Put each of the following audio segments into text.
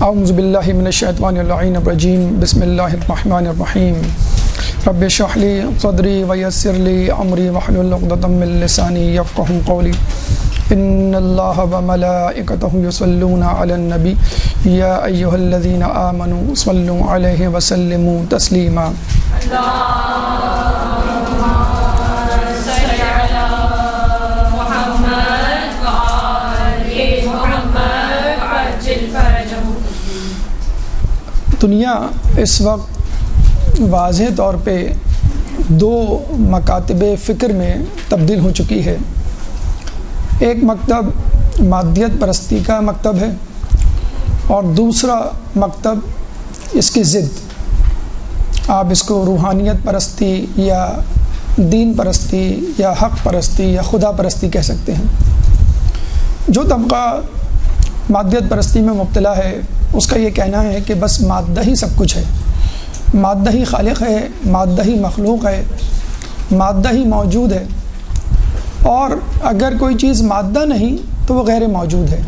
اعوذ باللہ من الشیطان اللعین الرجیم بسم اللہ الرحمن الرحیم رب اشرح لی صدری ویسر لی امری واحلل عقدۃ من لسانی یفقہوا قولی ان اللہ وملائکتہ یصلون علی النبی یا ایہا الذین آمنوا صلوا علیہ وسلموا تسلیما۔ دنیا اس وقت واضح طور پہ دو مکاتب فکر میں تبدیل ہو چکی ہے۔ ایک مکتب مادیت پرستی کا مکتب ہے اور دوسرا مکتب اس کی ضد، آپ اس کو روحانیت پرستی یا دین پرستی یا حق پرستی یا خدا پرستی کہہ سکتے ہیں۔ جو طبقہ مادیت پرستی میں مبتلا ہے اس کا یہ کہنا ہے کہ بس مادہ ہی سب کچھ ہے، مادہ ہی خالق ہے، مادہ ہی مخلوق ہے، مادہ ہی موجود ہے، اور اگر کوئی چیز مادہ نہیں تو وہ غیر موجود ہے،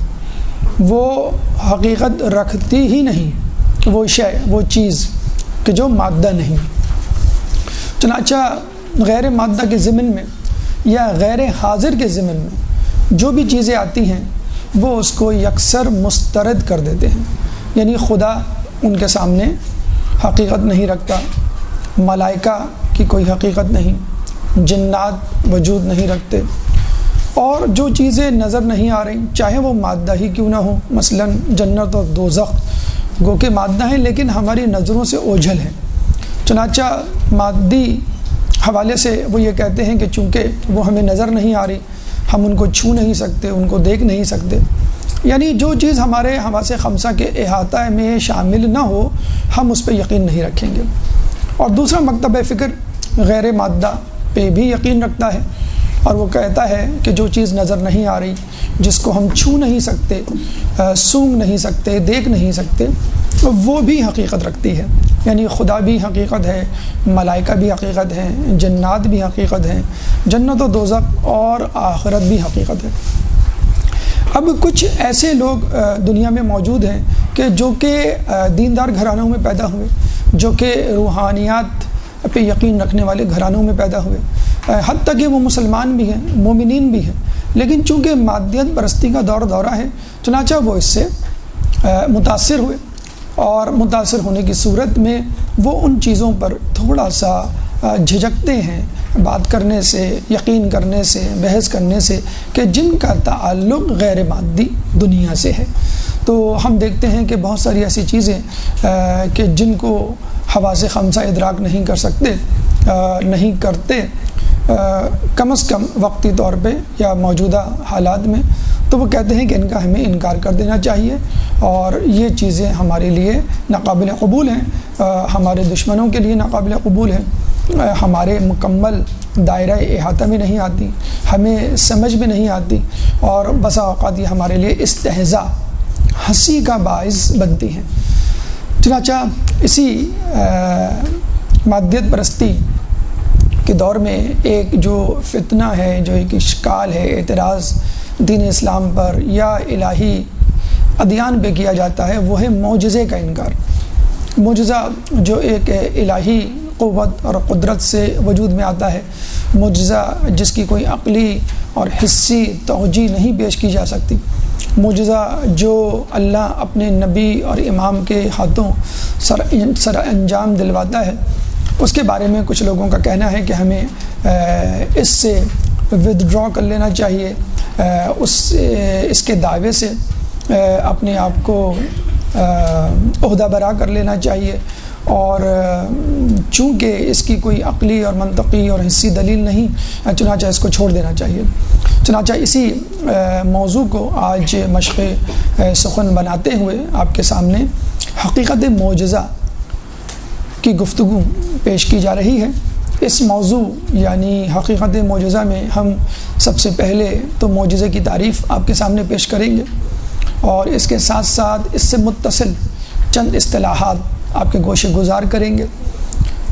وہ حقیقت رکھتی ہی نہیں، وہ شے، وہ چیز کہ جو مادہ نہیں۔ چنانچہ غیر مادہ کے ضمن میں یا غیر حاضر کے ضمن میں جو بھی چیزیں آتی ہیں وہ اس کو یکسر مسترد کر دیتے ہیں، یعنی خدا ان کے سامنے حقیقت نہیں رکھتا، ملائکہ کی کوئی حقیقت نہیں، جنات وجود نہیں رکھتے، اور جو چیزیں نظر نہیں آ رہی چاہے وہ مادہ ہی کیوں نہ ہو، مثلا جنت اور دوزخ گو کہ مادہ ہیں لیکن ہماری نظروں سے اوجھل ہیں، چنانچہ مادی حوالے سے وہ یہ کہتے ہیں کہ چونکہ وہ ہمیں نظر نہیں آ رہی ہم ان کو چھو نہیں سکتے، ان کو دیکھ نہیں سکتے، یعنی جو چیز ہمارے حواس خمسہ کے احاطہ میں شامل نہ ہو ہم اس پہ یقین نہیں رکھیں گے۔ اور دوسرا مکتب فکر غیر مادہ پہ بھی یقین رکھتا ہے اور وہ کہتا ہے کہ جو چیز نظر نہیں آ رہی، جس کو ہم چھو نہیں سکتے، سونگھ نہیں سکتے، دیکھ نہیں سکتے، وہ بھی حقیقت رکھتی ہے، یعنی خدا بھی حقیقت ہے، ملائکہ بھی حقیقت ہیں، جنات بھی حقیقت ہیں، جنت و دوزخ اور آخرت بھی حقیقت ہے۔ اب کچھ ایسے لوگ دنیا میں موجود ہیں کہ جو کہ دیندار گھرانوں میں پیدا ہوئے، جو کہ روحانیات پہ یقین رکھنے والے گھرانوں میں پیدا ہوئے، حتیٰ کہ وہ مسلمان بھی ہیں، مومنین بھی ہیں، لیکن چونکہ مادیت پرستی کا دورہ ہے چنانچہ وہ اس سے متاثر ہوئے، اور متاثر ہونے کی صورت میں وہ ان چیزوں پر تھوڑا سا جھجکتے ہیں بات کرنے سے، یقین کرنے سے، بحث کرنے سے کہ جن کا تعلق غیر مادی دنیا سے ہے۔ تو ہم دیکھتے ہیں کہ بہت ساری ایسی چیزیں کہ جن کو حواس خمسہ ادراک نہیں کر سکتے، نہیں کرتے، کم از کم وقتی طور پہ یا موجودہ حالات میں، تو وہ کہتے ہیں کہ ان کا ہمیں انکار کر دینا چاہیے اور یہ چیزیں ہمارے لیے ناقابل قبول ہیں، ہمارے دشمنوں کے لیے ناقابل قبول ہیں، ہمارے مکمل دائرہ احاطہ میں نہیں آتی، ہمیں سمجھ میں نہیں آتی، اور بسا اوقات یہ ہمارے لیے استہزاء، ہنسی کا باعث بنتی ہیں۔ چنانچہ اسی مادیت پرستی کے دور میں ایک جو فتنہ ہے، جو ایک اشکال ہے، اعتراض دین اسلام پر یا الہی ادیان پہ کیا جاتا ہے، وہ ہے معجزے کا انکار۔ معجزہ جو ایک الہی قوت اور قدرت سے وجود میں آتا ہے، معجزہ جس کی کوئی عقلی اور حسی توجیہ نہیں پیش کی جا سکتی، معجزہ جو اللہ اپنے نبی اور امام کے ہاتھوں سر انجام دلواتا ہے، اس کے بارے میں کچھ لوگوں کا کہنا ہے کہ ہمیں اس سے ودڈرا کر لینا چاہیے، اس کے دعوے سے اپنے آپ کو عہدہ برا کر لینا چاہیے، اور چونکہ اس کی کوئی عقلی اور منطقی اور حسی دلیل نہیں چنانچہ اس کو چھوڑ دینا چاہیے۔ چنانچہ اسی موضوع کو آج مشق سخن بناتے ہوئے آپ کے سامنے حقیقت معجزہ کی گفتگو پیش کی جا رہی ہے۔ اس موضوع یعنی حقیقت معجزہ میں ہم سب سے پہلے تو معجزے کی تعریف آپ کے سامنے پیش کریں گے، اور اس کے ساتھ ساتھ اس سے متصل چند اصطلاحات آپ کے گوشے گزار کریں گے۔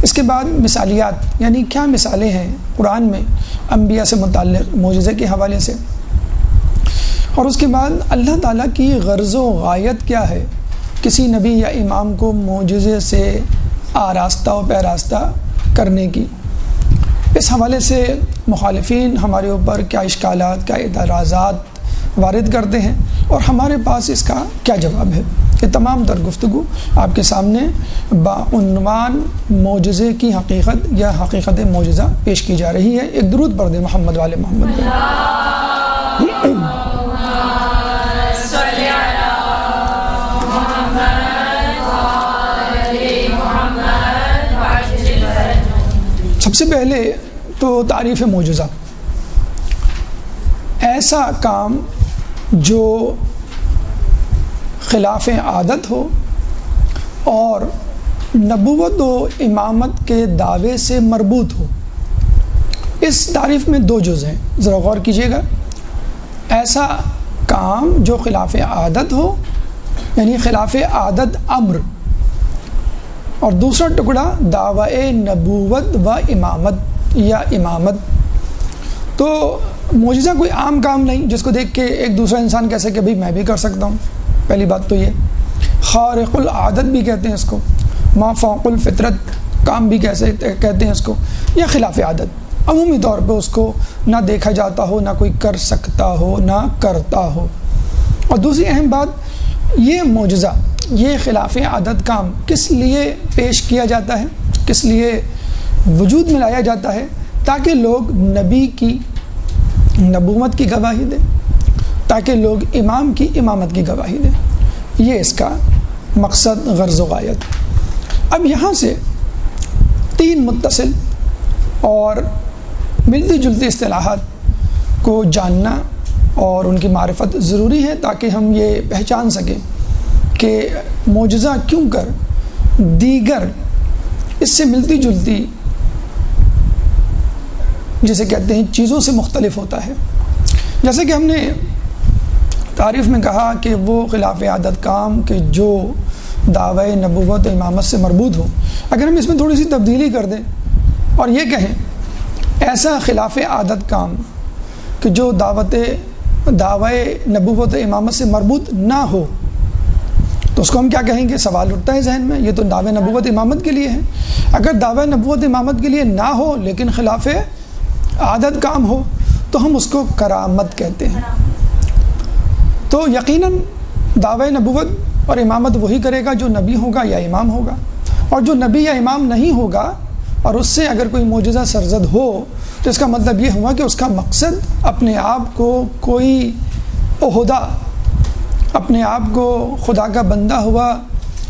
اس کے بعد مثالیات، یعنی کیا مثالیں ہیں قرآن میں انبیاء سے متعلق معجزے کے حوالے سے، اور اس کے بعد اللہ تعالیٰ کی غرض و غایت کیا ہے کسی نبی یا امام کو معجزے سے آراستہ و پیراستہ کرنے کی۔ اس حوالے سے مخالفین ہمارے اوپر کیا اشکالات، کیا اعتراضات وارد کرتے ہیں اور ہمارے پاس اس کا کیا جواب ہے، یہ تمام تر گفتگو آپ کے سامنے بعنوان معجزے کی حقیقت یا حقیقت معجزہ پیش کی جا رہی ہے۔ ایک درود پڑھ دیں محمد والے محمد پر۔ سب سے پہلے تو تعریف معجزہ، ایسا کام جو خلاف عادت ہو اور نبوت و امامت کے دعوے سے مربوط ہو۔ اس تعریف میں دو جز ہیں، ذرا غور کیجیے گا۔ ایسا کام جو خلاف عادت ہو، یعنی خلاف عادت امر، اور دوسرا ٹکڑا دعوی نبوت و امامت یا امامت۔ تو معجزہ کوئی عام کام نہیں جس کو دیکھ کے ایک دوسرا انسان کہہ سکے بھئی میں بھی کر سکتا ہوں۔ پہلی بات تو یہ خارق العادت بھی کہتے ہیں اس کو، ما فوق الفطرت کام بھی کہتے ہیں اس کو، یا خلاف عادت، عمومی طور پہ اس کو نہ دیکھا جاتا ہو، نہ کوئی کر سکتا ہو، نہ کرتا ہو۔ اور دوسری اہم بات، یہ معجزہ، یہ خلاف عادت کام کس لیے پیش کیا جاتا ہے، کس لیے وجود میں لایا جاتا ہے؟ تاکہ لوگ نبی کی نبوت کی گواہی دیں، تاکہ لوگ امام کی امامت کی گواہی دیں۔ یہ اس کا مقصد، غرض و غایت۔ اب یہاں سے تین متصل اور ملتی جلتی اصطلاحات کو جاننا اور ان کی معرفت ضروری ہے تاکہ ہم یہ پہچان سکیں کہ معجزہ کیوں کر دیگر اس سے ملتی جلتی جسے کہتے ہیں چیزوں سے مختلف ہوتا ہے۔ جیسے کہ ہم نے تعریف میں کہا کہ وہ خلاف عادت کام کہ جو دعوی نبوت امامت سے مربوط ہو، اگر ہم اس میں تھوڑی سی تبدیلی کر دیں اور یہ کہیں ایسا خلاف عادت کام کہ جو دعوی نبوت امامت سے مربوط نہ ہو، تو اس کو ہم کیا کہیں گے؟ سوال اٹھتا ہے ذہن میں، یہ تو دعوی نبوت امامت کے لیے ہے۔ اگر دعوی نبوت امامت کے لیے نہ ہو لیکن خلاف عادت کام ہو تو ہم اس کو کرامت کہتے ہیں۔ تو یقیناً دعوی نبوت اور امامت وہی کرے گا جو نبی ہوگا یا امام ہوگا، اور جو نبی یا امام نہیں ہوگا اور اس سے اگر کوئی معجزہ سرزد ہو تو اس کا مطلب یہ ہوا کہ اس کا مقصد اپنے آپ کو کوئی عہدہ، اپنے آپ کو خدا کا بندہ ہوا،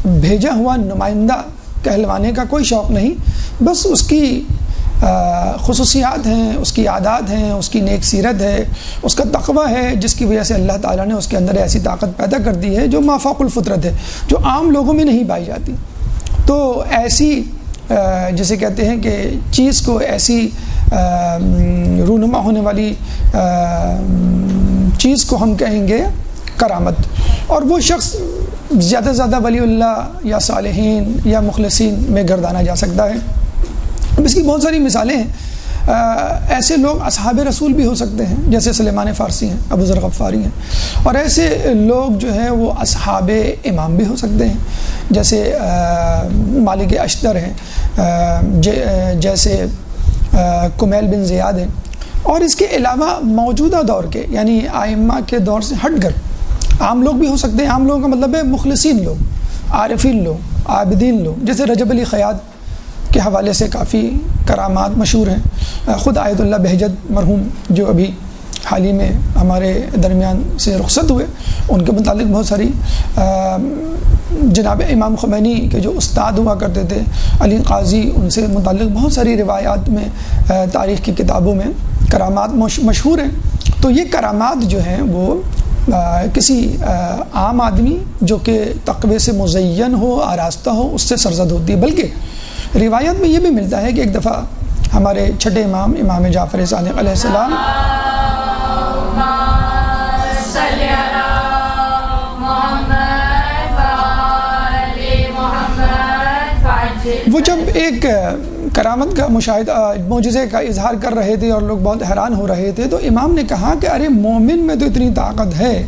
بھیجا ہوا نمائندہ کہلوانے کا کوئی شوق نہیں، بس اس کی خصوصیات ہیں، اس کی عادات ہیں، اس کی نیک سیرت ہے، اس کا تقوی ہے، جس کی وجہ سے اللہ تعالیٰ نے اس کے اندر ایسی طاقت پیدا کر دی ہے جو ما فوق الفطرت ہے، جو عام لوگوں میں نہیں پائی جاتی۔ تو ایسی جسے کہتے ہیں کہ چیز کو، ایسی رونما ہونے والی چیز کو ہم کہیں گے کرامت۔ اور وہ شخص زیادہ سے زیادہ ولی اللہ یا صالحین یا مخلصین میں گردانا جا سکتا ہے۔ اس کی بہت ساری مثالیں ہیں۔ ایسے لوگ اصحاب رسول بھی ہو سکتے ہیں، جیسے سلیمان فارسی ہیں، ابو ذر غفاری ہیں، اور ایسے لوگ جو ہیں وہ اصحاب امام بھی ہو سکتے ہیں، جیسے مالک اشتر ہیں، جیسے کمیل بن زیاد ہیں۔ اور اس کے علاوہ موجودہ دور کے، یعنی ائمہ کے دور سے ہٹ کر عام لوگ بھی ہو سکتے ہیں۔ عام لوگوں کا مطلب ہے مخلصین لوگ، عارفین لوگ، عابدین لوگ، جیسے رجب علی خیاط کے حوالے سے کافی کرامات مشہور ہیں۔ خود آیت اللہ بہجت مرحوم جو ابھی حال ہی میں ہمارے درمیان سے رخصت ہوئے، ان کے متعلق بہت ساری، جناب امام خمینی کے جو استاد ہوا کرتے تھے علی قاضی، ان سے متعلق بہت ساری روایات میں، تاریخ کی کتابوں میں کرامات مشہور ہیں۔ تو یہ کرامات جو ہیں وہ کسی عام آدمی جو کہ تقوی سے مزین ہو، آراستہ ہو، اس سے سرزد ہوتی ہے۔ بلکہ روایت میں یہ بھی ملتا ہے کہ ایک دفعہ ہمارے چھٹے امام، امام جعفر صادق علیہ السلام، وہ جب ایک کرامت کا مشاہدہ، معجزے کا اظہار کر رہے تھے اور لوگ بہت حیران ہو رہے تھے، تو امام نے کہا کہ ارے مومن میں تو اتنی طاقت ہے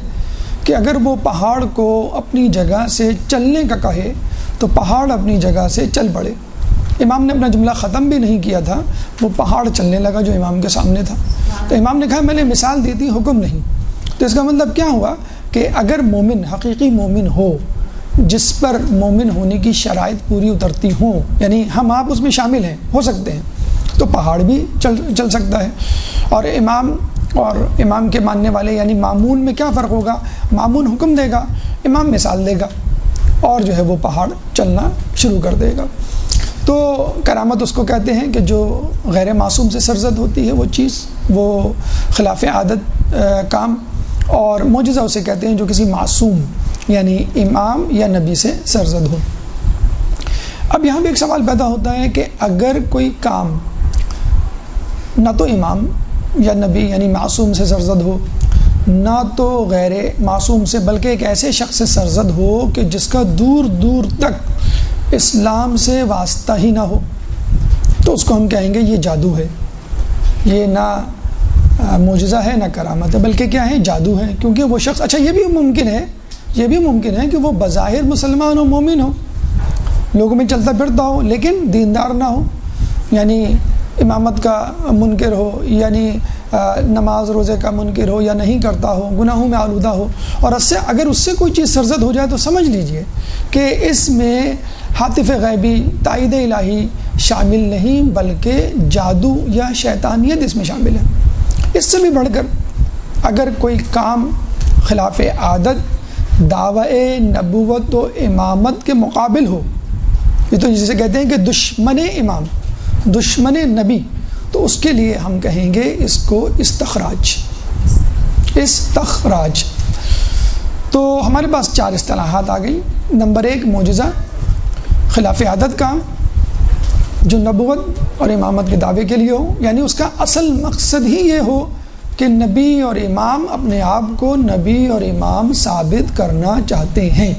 کہ اگر وہ پہاڑ کو اپنی جگہ سے چلنے کا کہے تو پہاڑ اپنی جگہ سے چل پڑے۔ امام نے اپنا جملہ ختم بھی نہیں کیا تھا، وہ پہاڑ چلنے لگا جو امام کے سامنے تھا۔ تو امام نے کہا میں نے مثال دی تھی، حکم نہیں۔ تو اس کا مطلب کیا ہوا کہ اگر مومن حقیقی مومن ہو، جس پر مومن ہونے کی شرائط پوری اترتی ہوں، یعنی ہم آپ اس میں شامل ہیں، ہو سکتے ہیں، تو پہاڑ بھی چل سکتا ہے۔ اور امام کے ماننے والے یعنی مامون میں کیا فرق ہوگا؟ مامون حکم دے گا، امام مثال دے گا، اور جو ہے وہ پہاڑ چلنا شروع کر دے گا۔ تو کرامت اس کو کہتے ہیں کہ جو غیر معصوم سے سرزد ہوتی ہے وہ چیز، وہ خلاف عادت کام، اور معجزہ اسے کہتے ہیں جو کسی معصوم یعنی امام یا نبی سے سرزد ہو۔ اب یہاں بھی ایک سوال پیدا ہوتا ہے کہ اگر کوئی کام نہ تو امام یا نبی یعنی معصوم سے سرزد ہو، نہ تو غیر معصوم سے، بلکہ ایک ایسے شخص سے سرزد ہو کہ جس کا دور دور تک اسلام سے واسطہ ہی نہ ہو، تو اس کو ہم کہیں گے یہ جادو ہے، یہ نہ معجزہ ہے نہ کرامت ہے، بلکہ کیا ہے؟ جادو ہے۔ کیونکہ وہ شخص، اچھا یہ بھی ممکن ہے کہ وہ بظاہر مسلمان و مومن ہو، لوگوں میں چلتا پھرتا ہو، لیکن دیندار نہ ہو، یعنی امامت کا منکر ہو، یعنی نماز روزے کا منکر ہو، یا نہیں کرتا ہو، گناہوں میں آلودہ ہو، اور اگر اس سے کوئی چیز سرزد ہو جائے تو سمجھ لیجئے کہ اس میں حاطف غیبی، تائید الہی شامل نہیں، بلکہ جادو یا شیطانیت اس میں شامل ہے۔ اس سے بھی بڑھ کر اگر کوئی کام خلاف عادت، دعوی نبوت و امامت کے مقابل ہو، یہ تو جسے کہتے ہیں کہ دشمن امام، دشمن نبی، تو اس کے لیے ہم کہیں گے اس کو استخراج۔ تو ہمارے پاس 4 اصطلاحات آ گئی۔ نمبر 1 معجزہ، خلاف عادت کام جو نبوت اور امامت کے دعوے کے لیے ہو، یعنی اس کا اصل مقصد ہی یہ ہو کہ نبی اور امام اپنے آپ کو نبی اور امام ثابت کرنا چاہتے ہیں،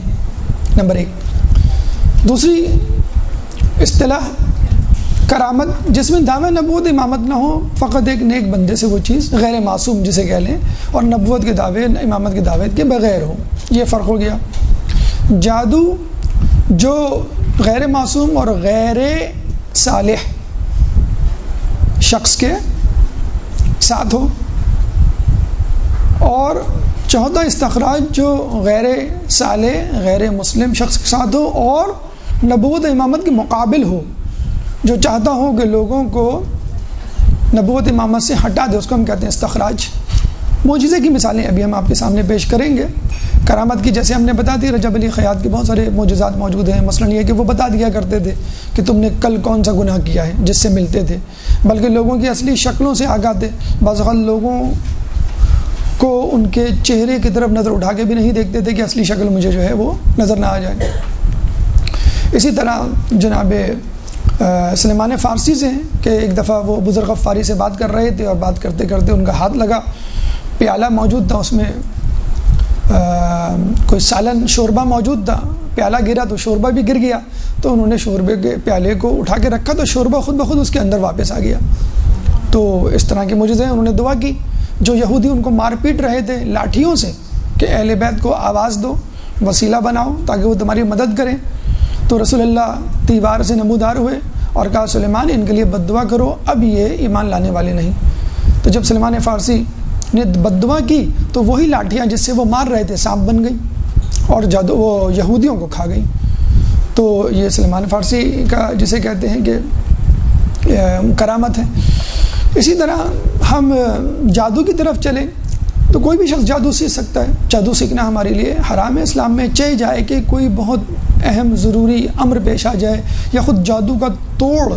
نمبر 1۔ دوسری اصطلاح کرامت، جس میں دعوی نبوت امامت نہ ہو، فقط ایک نیک بندے سے وہ چیز غیر معصوم جسے کہہ لیں، اور نبوت کے دعوے امامت کے دعوے کے بغیر ہو، یہ فرق ہو گیا۔ جادو جو غیر معصوم اور غیر صالح شخص کے ساتھ ہو، اور چوتھا استخراج جو غیر صالح غیر مسلم شخص کے ساتھ ہو اور نبوت امامت کے مقابل ہو، جو چاہتا ہو کہ لوگوں کو نبوت امامت سے ہٹا دے، اس کو ہم کہتے ہیں استخراج۔ معجزے کی مثالیں ابھی ہم آپ کے سامنے پیش کریں گے۔ کرامت کی جیسے ہم نے بتا دی، رجب علی خیاط کے بہت سارے معجزات موجود ہیں، مثلا یہ کہ وہ بتا دیا کرتے تھے کہ تم نے کل کون سا گناہ کیا ہے، جس سے ملتے تھے، بلکہ لوگوں کی اصلی شکلوں سے آگاہ تھے۔ بعض اوقات لوگوں کو ان کے چہرے کی طرف نظر اٹھا کے بھی نہیں دیکھتے تھے کہ اصلی شکل مجھے جو ہے وہ نظر نہ آ جائے۔ اسی طرح جناب سلیمان فارسی سے ہیں کہ ایک دفعہ وہ بزرگ غفاری سے بات کر رہے تھے، اور بات کرتے کرتے ان کا ہاتھ لگا، پیالہ موجود تھا، اس میں کوئی سالن شوربہ موجود تھا، پیالہ گرا تو شوربہ بھی گر گیا، تو انہوں نے شوربے کے پیالے کو اٹھا کے رکھا تو شوربہ خود بخود اس کے اندر واپس آ گیا۔ تو اس طرح کے معجزے ہیں۔ انہوں نے دعا کی، جو یہودی ان کو مار پیٹ رہے تھے لاٹھیوں سے کہ اہل بیت کو آواز دو، وسیلہ بناؤ تاکہ وہ تمہاری مدد کریں، تو رسول اللہ تیوار سے نمودار ہوئے اور کہا سلیمان ان کے لیے بد دعا کرو، اب یہ ایمان لانے والے نہیں۔ تو جب سلیمان فارسی نے بد دعا کی تو وہی لاٹھیاں جس سے وہ مار رہے تھے سانپ بن گئی اور وہ یہودیوں کو کھا گئی۔ تو یہ سلیمان فارسی کا جسے کہتے ہیں کہ کرامت ہے۔ اسی طرح ہم جادو کی طرف چلیں تو کوئی بھی شخص جادو سیکھ سکتا ہے، جادو سیکھنا ہمارے لیے حرام ہے اسلام میں، چاہے جائے کہ کوئی بہت اہم ضروری امر پیش آ جائے یا خود جادو کا توڑ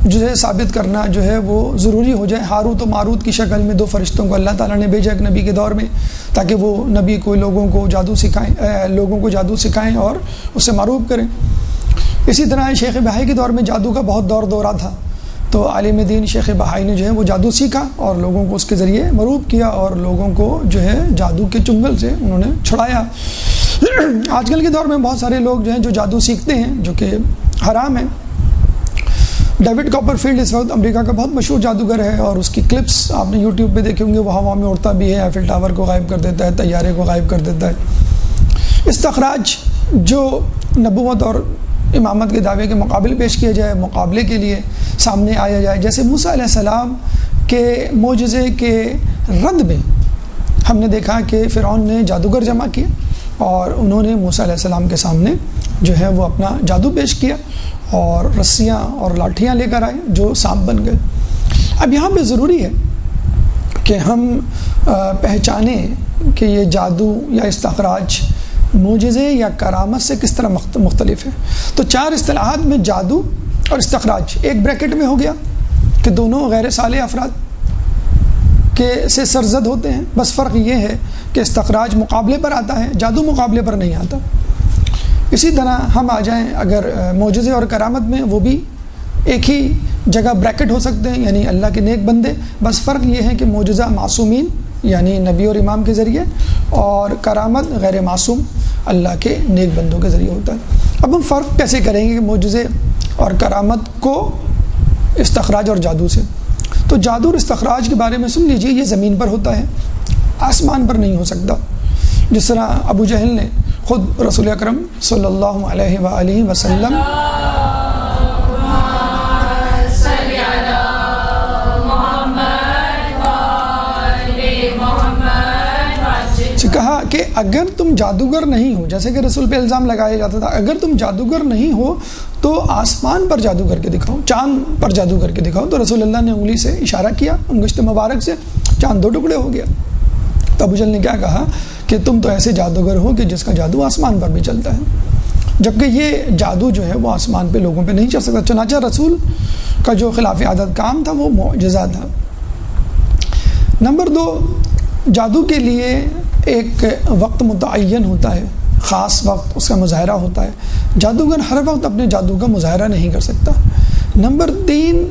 جو ہے ثابت کرنا جو ہے وہ ضروری ہو جائے۔ ہاروت و ماروت کی شکل میں 2 فرشتوں کو اللہ تعالیٰ نے بھیجا ایک نبی کے دور میں تاکہ وہ نبی کو لوگوں کو جادو سکھائیں اور اس سے معروف کریں۔ اسی طرح شیخ بہائی کے دور میں جادو کا بہت دورہ تھا، تو عالم دین شیخ بہائی نے جو ہے وہ جادو سیکھا اور لوگوں کو اس کے ذریعے معروف کیا اور لوگوں کو جو ہے جادو کے چنگل سے انہوں نے چھڑایا۔ آج کل کے دور میں بہت سارے لوگ جو ہیں جو جادو سیکھتے ہیں جو کہ حرام ہے، ڈیوڈ کاپرفیلڈ اس وقت امریکہ کا بہت مشہور جادوگر ہے، اور اس کی کلپس آپ نے یوٹیوب پہ دیکھے ہوں گے، وہ ہوا میں اڑتا بھی ہے، ایفل ٹاور کو غائب کر دیتا ہے، طیارے کو غائب کر دیتا ہے۔ استخراج جو نبوت اور امامت کے دعوے کے مقابل پیش کیا جائے، مقابلے کے لیے سامنے آیا جائے، جیسے موسیٰ علیہ السلام کے معجزے کے رد میں ہم نے دیکھا کہ فرعون نے جادوگر جمع کیا اور انہوں نے موسیٰ علیہ السلام کے سامنے جو ہے وہ اپنا جادو پیش کیا اور رسیاں اور لاٹھیاں لے کر آئے جو سانپ بن گئے۔ اب یہاں پہ ضروری ہے کہ ہم پہچانیں کہ یہ جادو یا استخراج معجزے یا کرامت سے کس طرح مختلف ہے۔ تو 4 اصطلاحات میں جادو اور استخراج ایک بریکٹ میں ہو گیا کہ دونوں غیر صالح افراد کے سے سرزد ہوتے ہیں، بس فرق یہ ہے کہ استخراج مقابلے پر آتا ہے، جادو مقابلے پر نہیں آتا۔ اسی طرح ہم آ جائیں اگر معجزے اور کرامت میں، وہ بھی ایک ہی جگہ بریکٹ ہو سکتے ہیں، یعنی اللہ کے نیک بندے، بس فرق یہ ہے کہ معجزہ معصومین یعنی نبی اور امام کے ذریعے، اور کرامت غیر معصوم اللہ کے نیک بندوں کے ذریعے ہوتا ہے۔ اب ہم فرق کیسے کریں گے کہ معجزے اور کرامت کو استخراج اور جادو سے؟ تو جادو اور استخراج کے بارے میں سن لیجئے، یہ زمین پر ہوتا ہے، آسمان پر نہیں ہو سکتا۔ جس طرح ابو جہل نے خود رسول اکرم صلی اللہ علیہ وآلہ وسلم سے کہا کہ اگر تم جادوگر نہیں ہو، جیسے کہ رسول پہ الزام لگایا جاتا تھا، اگر تم جادوگر نہیں ہو تو آسمان پر جادو کر کے دکھاؤ، چاند پر جادو کر کے دکھاؤ۔ تو رسول اللہ نے انگلی سے اشارہ کیا انگشت مبارک سے، چاند 2 ٹکڑے ہو گیا۔ تو ابو جہل نے کیا کہا کہ تم تو ایسے جادوگر ہو کہ جس کا جادو آسمان پر بھی چلتا ہے، جبکہ یہ جادو جو ہے وہ آسمان پہ لوگوں پہ نہیں چل سکتا۔ چنانچہ رسول کا جو خلاف عادت کام تھا وہ معجزہ تھا۔ نمبر 2، جادو کے لیے ایک وقت متعین ہوتا ہے، خاص وقت اس کا مظاہرہ ہوتا ہے، جادوگر ہر وقت اپنے جادو کا مظاہرہ نہیں کر سکتا۔ نمبر 3،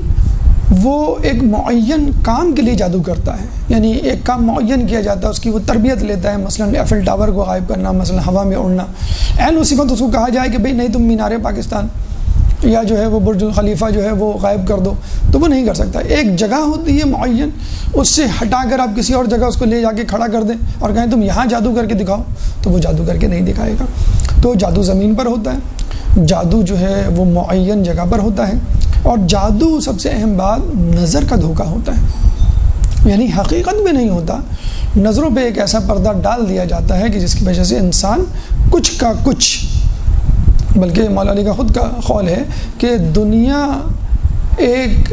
وہ ایک معین کام کے لیے جادو کرتا ہے، یعنی ایک کام معین کیا جاتا ہے، اس کی وہ تربیت لیتا ہے، مثلا ایفل ٹاور کو غائب کرنا، مثلا ہوا میں اڑنا، عین اسی وقت اس کو کہا جائے کہ بھئی نہیں تم مینار پاکستان یا جو ہے وہ برج الخلیفہ جو ہے وہ غائب کر دو، تو وہ نہیں کر سکتا۔ ایک جگہ ہوتی ہے معین، اس سے ہٹا کر آپ کسی اور جگہ اس کو لے جا کے کھڑا کر دیں اور کہیں تم یہاں جادو کر کے دکھاؤ، تو وہ جادو کر کے نہیں دکھائے گا۔ تو جادو زمین پر ہوتا ہے، جادو جو ہے وہ معین جگہ پر ہوتا ہے، اور جادو سب سے اہم بات نظر کا دھوکہ ہوتا ہے، یعنی حقیقت میں نہیں ہوتا، نظروں پہ ایک ایسا پردہ ڈال دیا جاتا ہے کہ جس کی وجہ سے انسان کچھ کا کچھ، بلکہ مولا علی کا خود کا قول ہے کہ دنیا ایک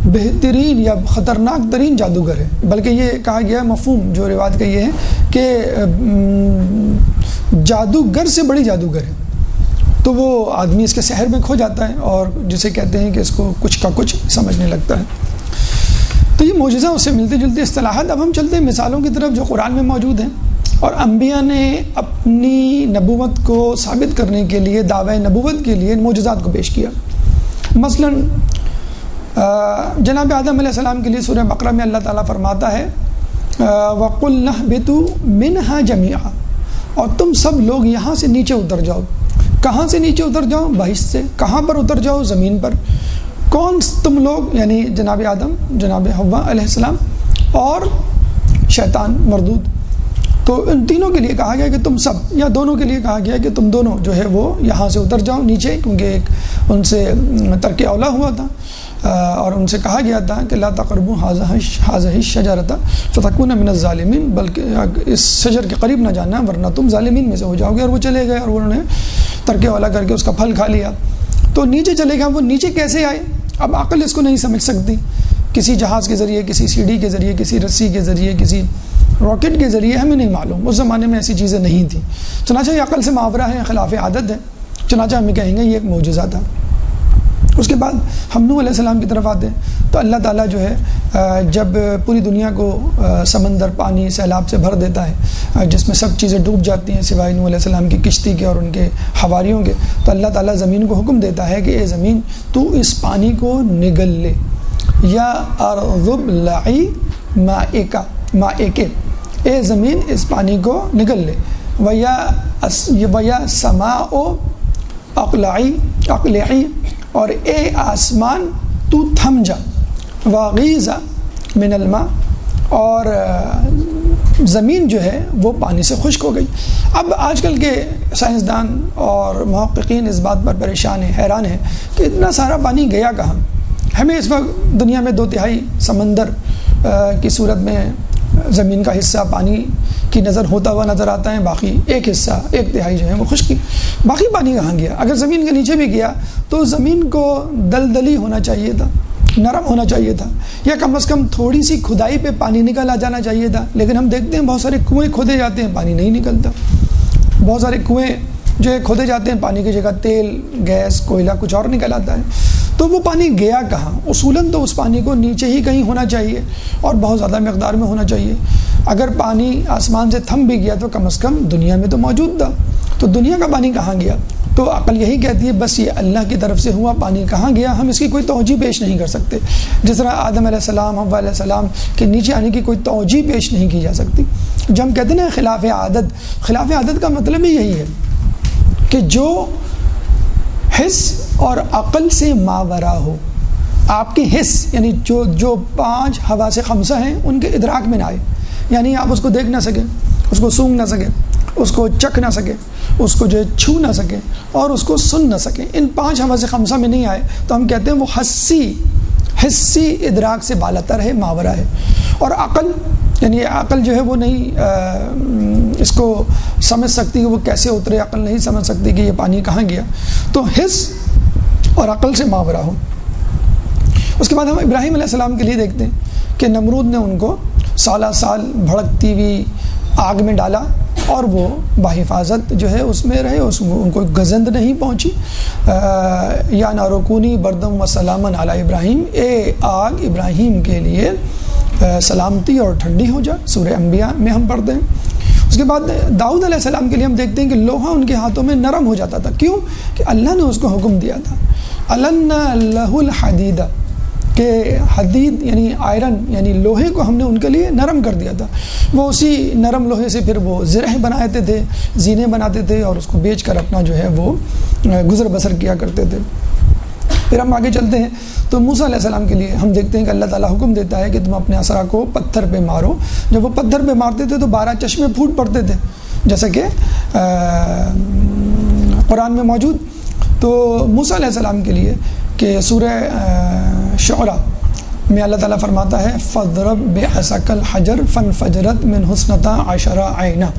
بہترین یا خطرناک ترین جادوگر ہے، بلکہ یہ کہا گیا ہے، مفہوم جو روایت کا یہ ہے کہ جادوگر سے بڑی جادوگر ہے، تو وہ آدمی اس کے سحر میں کھو جاتا ہے اور جسے کہتے ہیں کہ اس کو کچھ کا کچھ سمجھنے لگتا ہے۔ تو یہ معجزہ اس سے ملتی جلتی اصطلاحات۔ اب ہم چلتے ہیں مثالوں کی طرف جو قرآن میں موجود ہیں، اور انبیاء نے اپنی نبوت کو ثابت کرنے کے لیے، دعوی نبوت کے لیے معجزات کو پیش کیا۔ مثلا جناب آدم علیہ السلام کے لیے سورہ بقرہ میں اللہ تعالیٰ فرماتا ہے وَقُلْنَا اهْبِطُوا مِنْهَا جَمِيعًا، اور تم سب لوگ یہاں سے نیچے اتر جاؤ۔ کہاں سے نیچے اتر جاؤ؟ بہشت سے۔ کہاں پر اتر جاؤ؟ زمین پر۔ کون تم لوگ؟ یعنی جناب آدم، جناب حوا علیہ السلام اور شیطان مردود۔ تو ان تینوں کے لیے کہا گیا کہ تم سب، یا دونوں کے لیے کہا گیا کہ تم دونوں جو ہے وہ یہاں سے اتر جاؤ نیچے، کیونکہ ایک ان سے ترک اولا ہوا تھا اور ان سے کہا گیا تھا کہ لا تقربوا هذه الشجرة فتكون من الظالمین، بلکہ اس شجر کے قریب نہ جانا ورنہ تم ظالمین میں سے ہو جاؤ گے۔ اور وہ چلے گئے اور انہوں نے ترک اولا کر کے اس کا پھل کھا لیا۔ تو نیچے چلے گئے، وہ نیچے کیسے آئے؟ اب عقل اس کو نہیں سمجھ سکتی، کسی جہاز کے ذریعے، کسی سیڑھی کے ذریعے، کسی رسی کے ذریعے، کسی راکٹ کے ذریعے، ہمیں نہیں معلوم، اس زمانے میں ایسی چیزیں نہیں تھیں۔ چنانچہ یہ عقل سے معاورہ ہے، خلاف عادت ہے، چنانچہ ہمیں کہیں گے یہ ایک معجزہ تھا۔ اس کے بعد ہم نوح علیہ السلام کی طرف آتے ہیں، تو اللہ تعالیٰ جو ہے جب پوری دنیا کو سمندر پانی سیلاب سے بھر دیتا ہے، جس میں سب چیزیں ڈوب جاتی ہیں سوائے نوح علیہ السلام کی کشتی کے اور ان کے حواریوں کے، تو اللہ تعالیٰ زمین کو حکم دیتا ہے کہ اے زمین تو اس پانی کو نگل لے، یا ارض ابلعی مائک، اے زمین اس پانی کو نگل لے، ویا سماء اقلعی اور اے آسمان تو تھم جا، وغیض من الماء، اور زمین جو ہے وہ پانی سے خشک ہو گئی۔ اب آج کل کے سائنسدان اور محققین اس بات پر پریشان ہیں، حیران ہیں کہ اتنا سارا پانی گیا کہاں۔ ہمیں اس وقت دنیا میں 2/3 سمندر کی صورت میں زمین کا حصہ پانی کی نظر ہوتا ہوا نظر آتا ہے، باقی ایک حصہ 1/3 جو ہے وہ خشکی۔ باقی پانی کہاں گیا؟ اگر زمین کے نیچے بھی گیا تو زمین کو دلدلی ہونا چاہیے تھا، نرم ہونا چاہیے تھا، یا کم از کم تھوڑی سی کھدائی پہ پانی نکل آ جانا چاہیے تھا۔ لیکن ہم دیکھتے ہیں بہت سارے کنویں کھودے جاتے ہیں، پانی نہیں نکلتا۔ بہت سارے کنویں جو ہے کھودے جاتے ہیں، پانی کی جگہ تیل، گیس، کوئلہ کچھ اور نکل آتا ہے۔ تو وہ پانی گیا کہاں؟ اصولاً تو اس پانی کو نیچے ہی کہیں ہونا چاہیے اور بہت زیادہ مقدار میں ہونا چاہیے۔ اگر پانی آسمان سے تھم بھی گیا تو کم از کم دنیا میں تو موجود تھا، تو دنیا کا پانی کہاں گیا؟ تو عقل یہی کہتی ہے بس یہ اللہ کی طرف سے ہوا، پانی کہاں گیا ہم اس کی کوئی توجیہ پیش نہیں کر سکتے۔ جس طرح آدم علیہ السلام، حوا علیہ السلام کے نیچے آنے کی کوئی توجیہ پیش نہیں کی جا سکتی۔ جب ہم کہتے ہیں نا خلاف عادت، خلاف عادت کا مطلب ہی یہی ہے کہ جو حس اور عقل سے ماورا ہو، آپ کی حس یعنی جو 5 حواس خمسہ ہیں ان کے ادراک میں نہ آئے، یعنی آپ اس کو دیکھ نہ سکیں، اس کو سونگھ نہ سکیں، اس کو چکھ نہ سکیں، اس کو جو ہے چھو نہ سکیں اور اس کو سن نہ سکیں، ان 5 حواس خمسہ میں نہیں آئے تو ہم کہتے ہیں وہ حسی ادراک سے بالاتر ہے، ماورا ہے۔ اور عقل یعنی عقل جو ہے وہ نہیں اس کو سمجھ سکتی کہ وہ کیسے اترے، عقل نہیں سمجھ سکتی کہ یہ پانی کہاں گیا، تو حس اور عقل سے ماورا ہو۔ اس کے بعد ہم ابراہیم علیہ السلام کے لیے دیکھتے ہیں کہ نمرود نے ان کو سالہ سال بھڑکتی ہوئی آگ میں ڈالا اور وہ بحفاظت جو ہے اس میں رہے، ان کو گزند نہیں پہنچی۔ یا نارکونی بردم و سلامن علی ابراہیم، اے آگ ابراہیم کے لیے سلامتی اور ٹھنڈی ہو جا، سورہ انبیاء میں ہم پڑھتے ہیں۔ اس کے بعد داؤد علیہ السلام کے لیے ہم دیکھتے ہیں کہ لوہا ان کے ہاتھوں میں نرم ہو جاتا تھا، کیوں کہ اللہ نے اس کو حکم دیا تھا النا لہ الحدید، کہ حدید یعنی آئرن یعنی لوہے کو ہم نے ان کے لیے نرم کر دیا تھا۔ وہ اسی نرم لوہے سے پھر وہ زرہ بناتے تھے، زینے بناتے تھے اور اس کو بیچ کر اپنا جو ہے وہ گزر بسر کیا کرتے تھے۔ پھر ہم آگے چلتے ہیں تو موسیٰ علیہ السلام کے لیے ہم دیکھتے ہیں کہ اللہ تعالیٰ حکم دیتا ہے کہ تم اپنے عصا کو پتھر پہ مارو۔ جب وہ پتھر پہ مارتے تھے تو 12 چشمے پھوٹ پڑتے تھے، جیسا کہ قرآن میں موجود۔ تو موسیٰ علیہ السلام کے لیے کہ سورہ شعراء میں اللہ تعالیٰ فرماتا ہے فَاضْرِب بِعَصَاكَ الْحَجَرَ فَانْفَجَرَتْ مِنْهُ اثْنَتَا عَشَرَ عَيْنًا،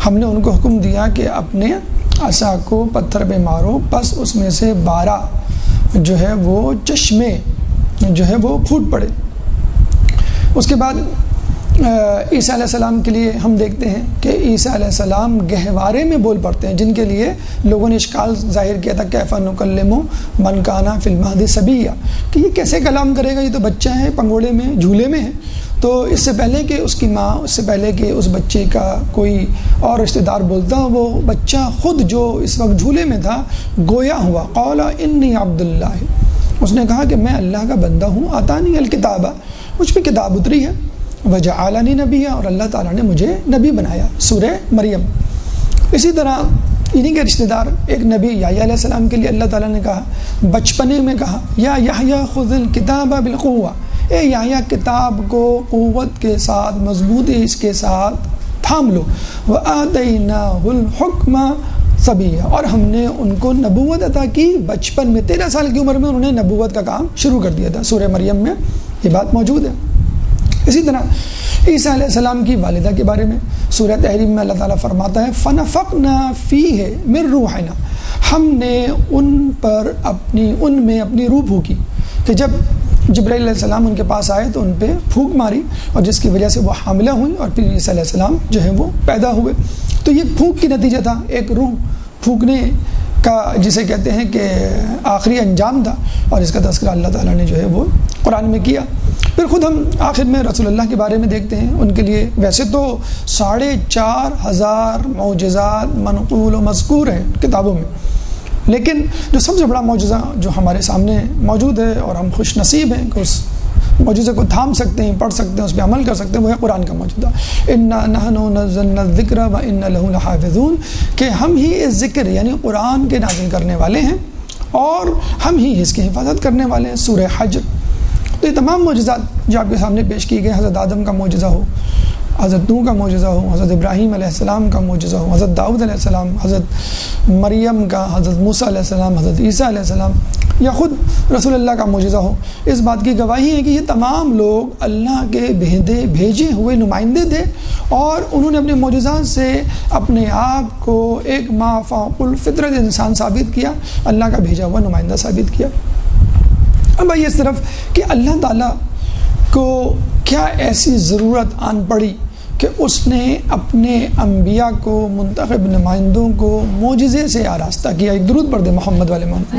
ہم نے ان کو حکم دیا کہ اپنے عصا کو پتھر پہ مارو، پس اس میں سے 12 جو ہے وہ چشمے جو ہے وہ پھوٹ پڑے۔ اس کے بعد عیسیٰ علیہ السلام کے لیے ہم دیکھتے ہیں کہ عیسیٰ علیہ السلام گہوارے میں بول پڑتے ہیں، جن کے لیے لوگوں نے اشکال ظاہر کیا تھا کیف نکلم من کان فی المہد صبیا، کہ یہ کیسے کلام کرے گا، یہ تو بچہ ہے، پنگوڑے میں، جھولے میں ہے۔ تو اس سے پہلے کہ اس کی ماں، اس سے پہلے کہ اس بچے کا کوئی اور رشتہ دار بولتا، وہ بچہ خود جو اس وقت جھولے میں تھا گویا ہوا، قال انی عبد اللہ، اس نے کہا کہ میں اللہ کا بندہ ہوں، آتانی الکتاب، مجھ پہ کتاب اتری ہے، وجعلنی نبیا، اور اللہ تعالیٰ نے مجھے نبی بنایا، سورہ مریم۔ اسی طرح انہی کے رشتہ دار ایک نبی یحییٰ علیہ السلام کے لیے اللہ تعالیٰ نے کہا، بچپنے میں کہا یا یحییٰ خذ الکتاب بالقوہ، اے یحییٰ کتاب کو قوت کے ساتھ، مضبوطی اس کے ساتھ تھام لو، وآتیناہ الحکم صبیا، اور ہم نے ان کو نبوت عطا کی بچپن میں، 13 سال کی عمر میں انہوں نے نبوت کا کام شروع کر دیا تھا، سورہ مریم میں یہ بات موجود ہے۔ اسی طرح عیسیٰ علیہ السلام کی والدہ کے بارے میں سورہ تحریم میں اللہ تعالیٰ فرماتا ہے فَنَفَخْنَا فِيهِ مِن رُوحِنَا، ہم نے ان میں اپنی روح پھونکی، کہ جب جبرائیل علیہ السلام ان کے پاس آئے تو ان پہ پھونک ماری، اور جس کی وجہ سے وہ حاملہ ہوئیں اور پھر عیسیٰ علیہ السلام جو ہے وہ پیدا ہوئے۔ تو یہ پھونک کی نتیجہ تھا، ایک روح پھونکنے کا جسے کہتے ہیں کہ آخری انجام تھا، اور اس کا تذکرہ اللہ تعالیٰ نے جو ہے وہ قرآن میں کیا۔ پھر خود ہم آخر میں رسول اللہ کے بارے میں دیکھتے ہیں، ان کے لیے ویسے تو 4,500 معجزات منقول و مذکور ہیں کتابوں میں، لیکن جو سب سے بڑا معجزہ جو ہمارے سامنے موجود ہے اور ہم خوش نصیب ہیں کہ اس معجزے کو تھام سکتے ہیں، پڑھ سکتے ہیں، اس پہ عمل کر سکتے ہیں، وہ ہے قرآن کا معجزہ، انا نحن نزلنا الذکر وانا لہ لحافظون، کہ ہم ہی اس ذکر یعنی قرآن کے نازل کرنے والے ہیں اور ہم ہی اس کی حفاظت کرنے والے ہیں. سورہ حجر. تو یہ تمام معجزات جو آپ کے سامنے پیش کی گئے، حضرت آدم کا معجزہ ہو، حضرت نوح کا معجزہ ہو، حضرت ابراہیم علیہ السلام کا معجزہ ہو، حضرت داؤد علیہ السلام، حضرت مریم کا، حضرت موسیٰ علیہ السلام، حضرت عیسیٰ علیہ السلام، یا خود رسول اللہ کا معجزہ ہو، اس بات کی گواہی ہے کہ یہ تمام لوگ اللہ کے بھیجے ہوئے نمائندے تھے، اور انہوں نے اپنے معجزات سے اپنے آپ کو ایک ما فوق الفطرت انسان ثابت کیا، اللہ کا بھیجا ہوا نمائندہ ثابت کیا. اب آئیے اس طرف کہ اللہ تعالیٰ کو کیا ایسی ضرورت آن پڑی کہ اس نے اپنے انبیاء کو، منتخب نمائندوں کو معجزے سے آراستہ کیا. ایک درود پڑھ دے محمد والے محمد.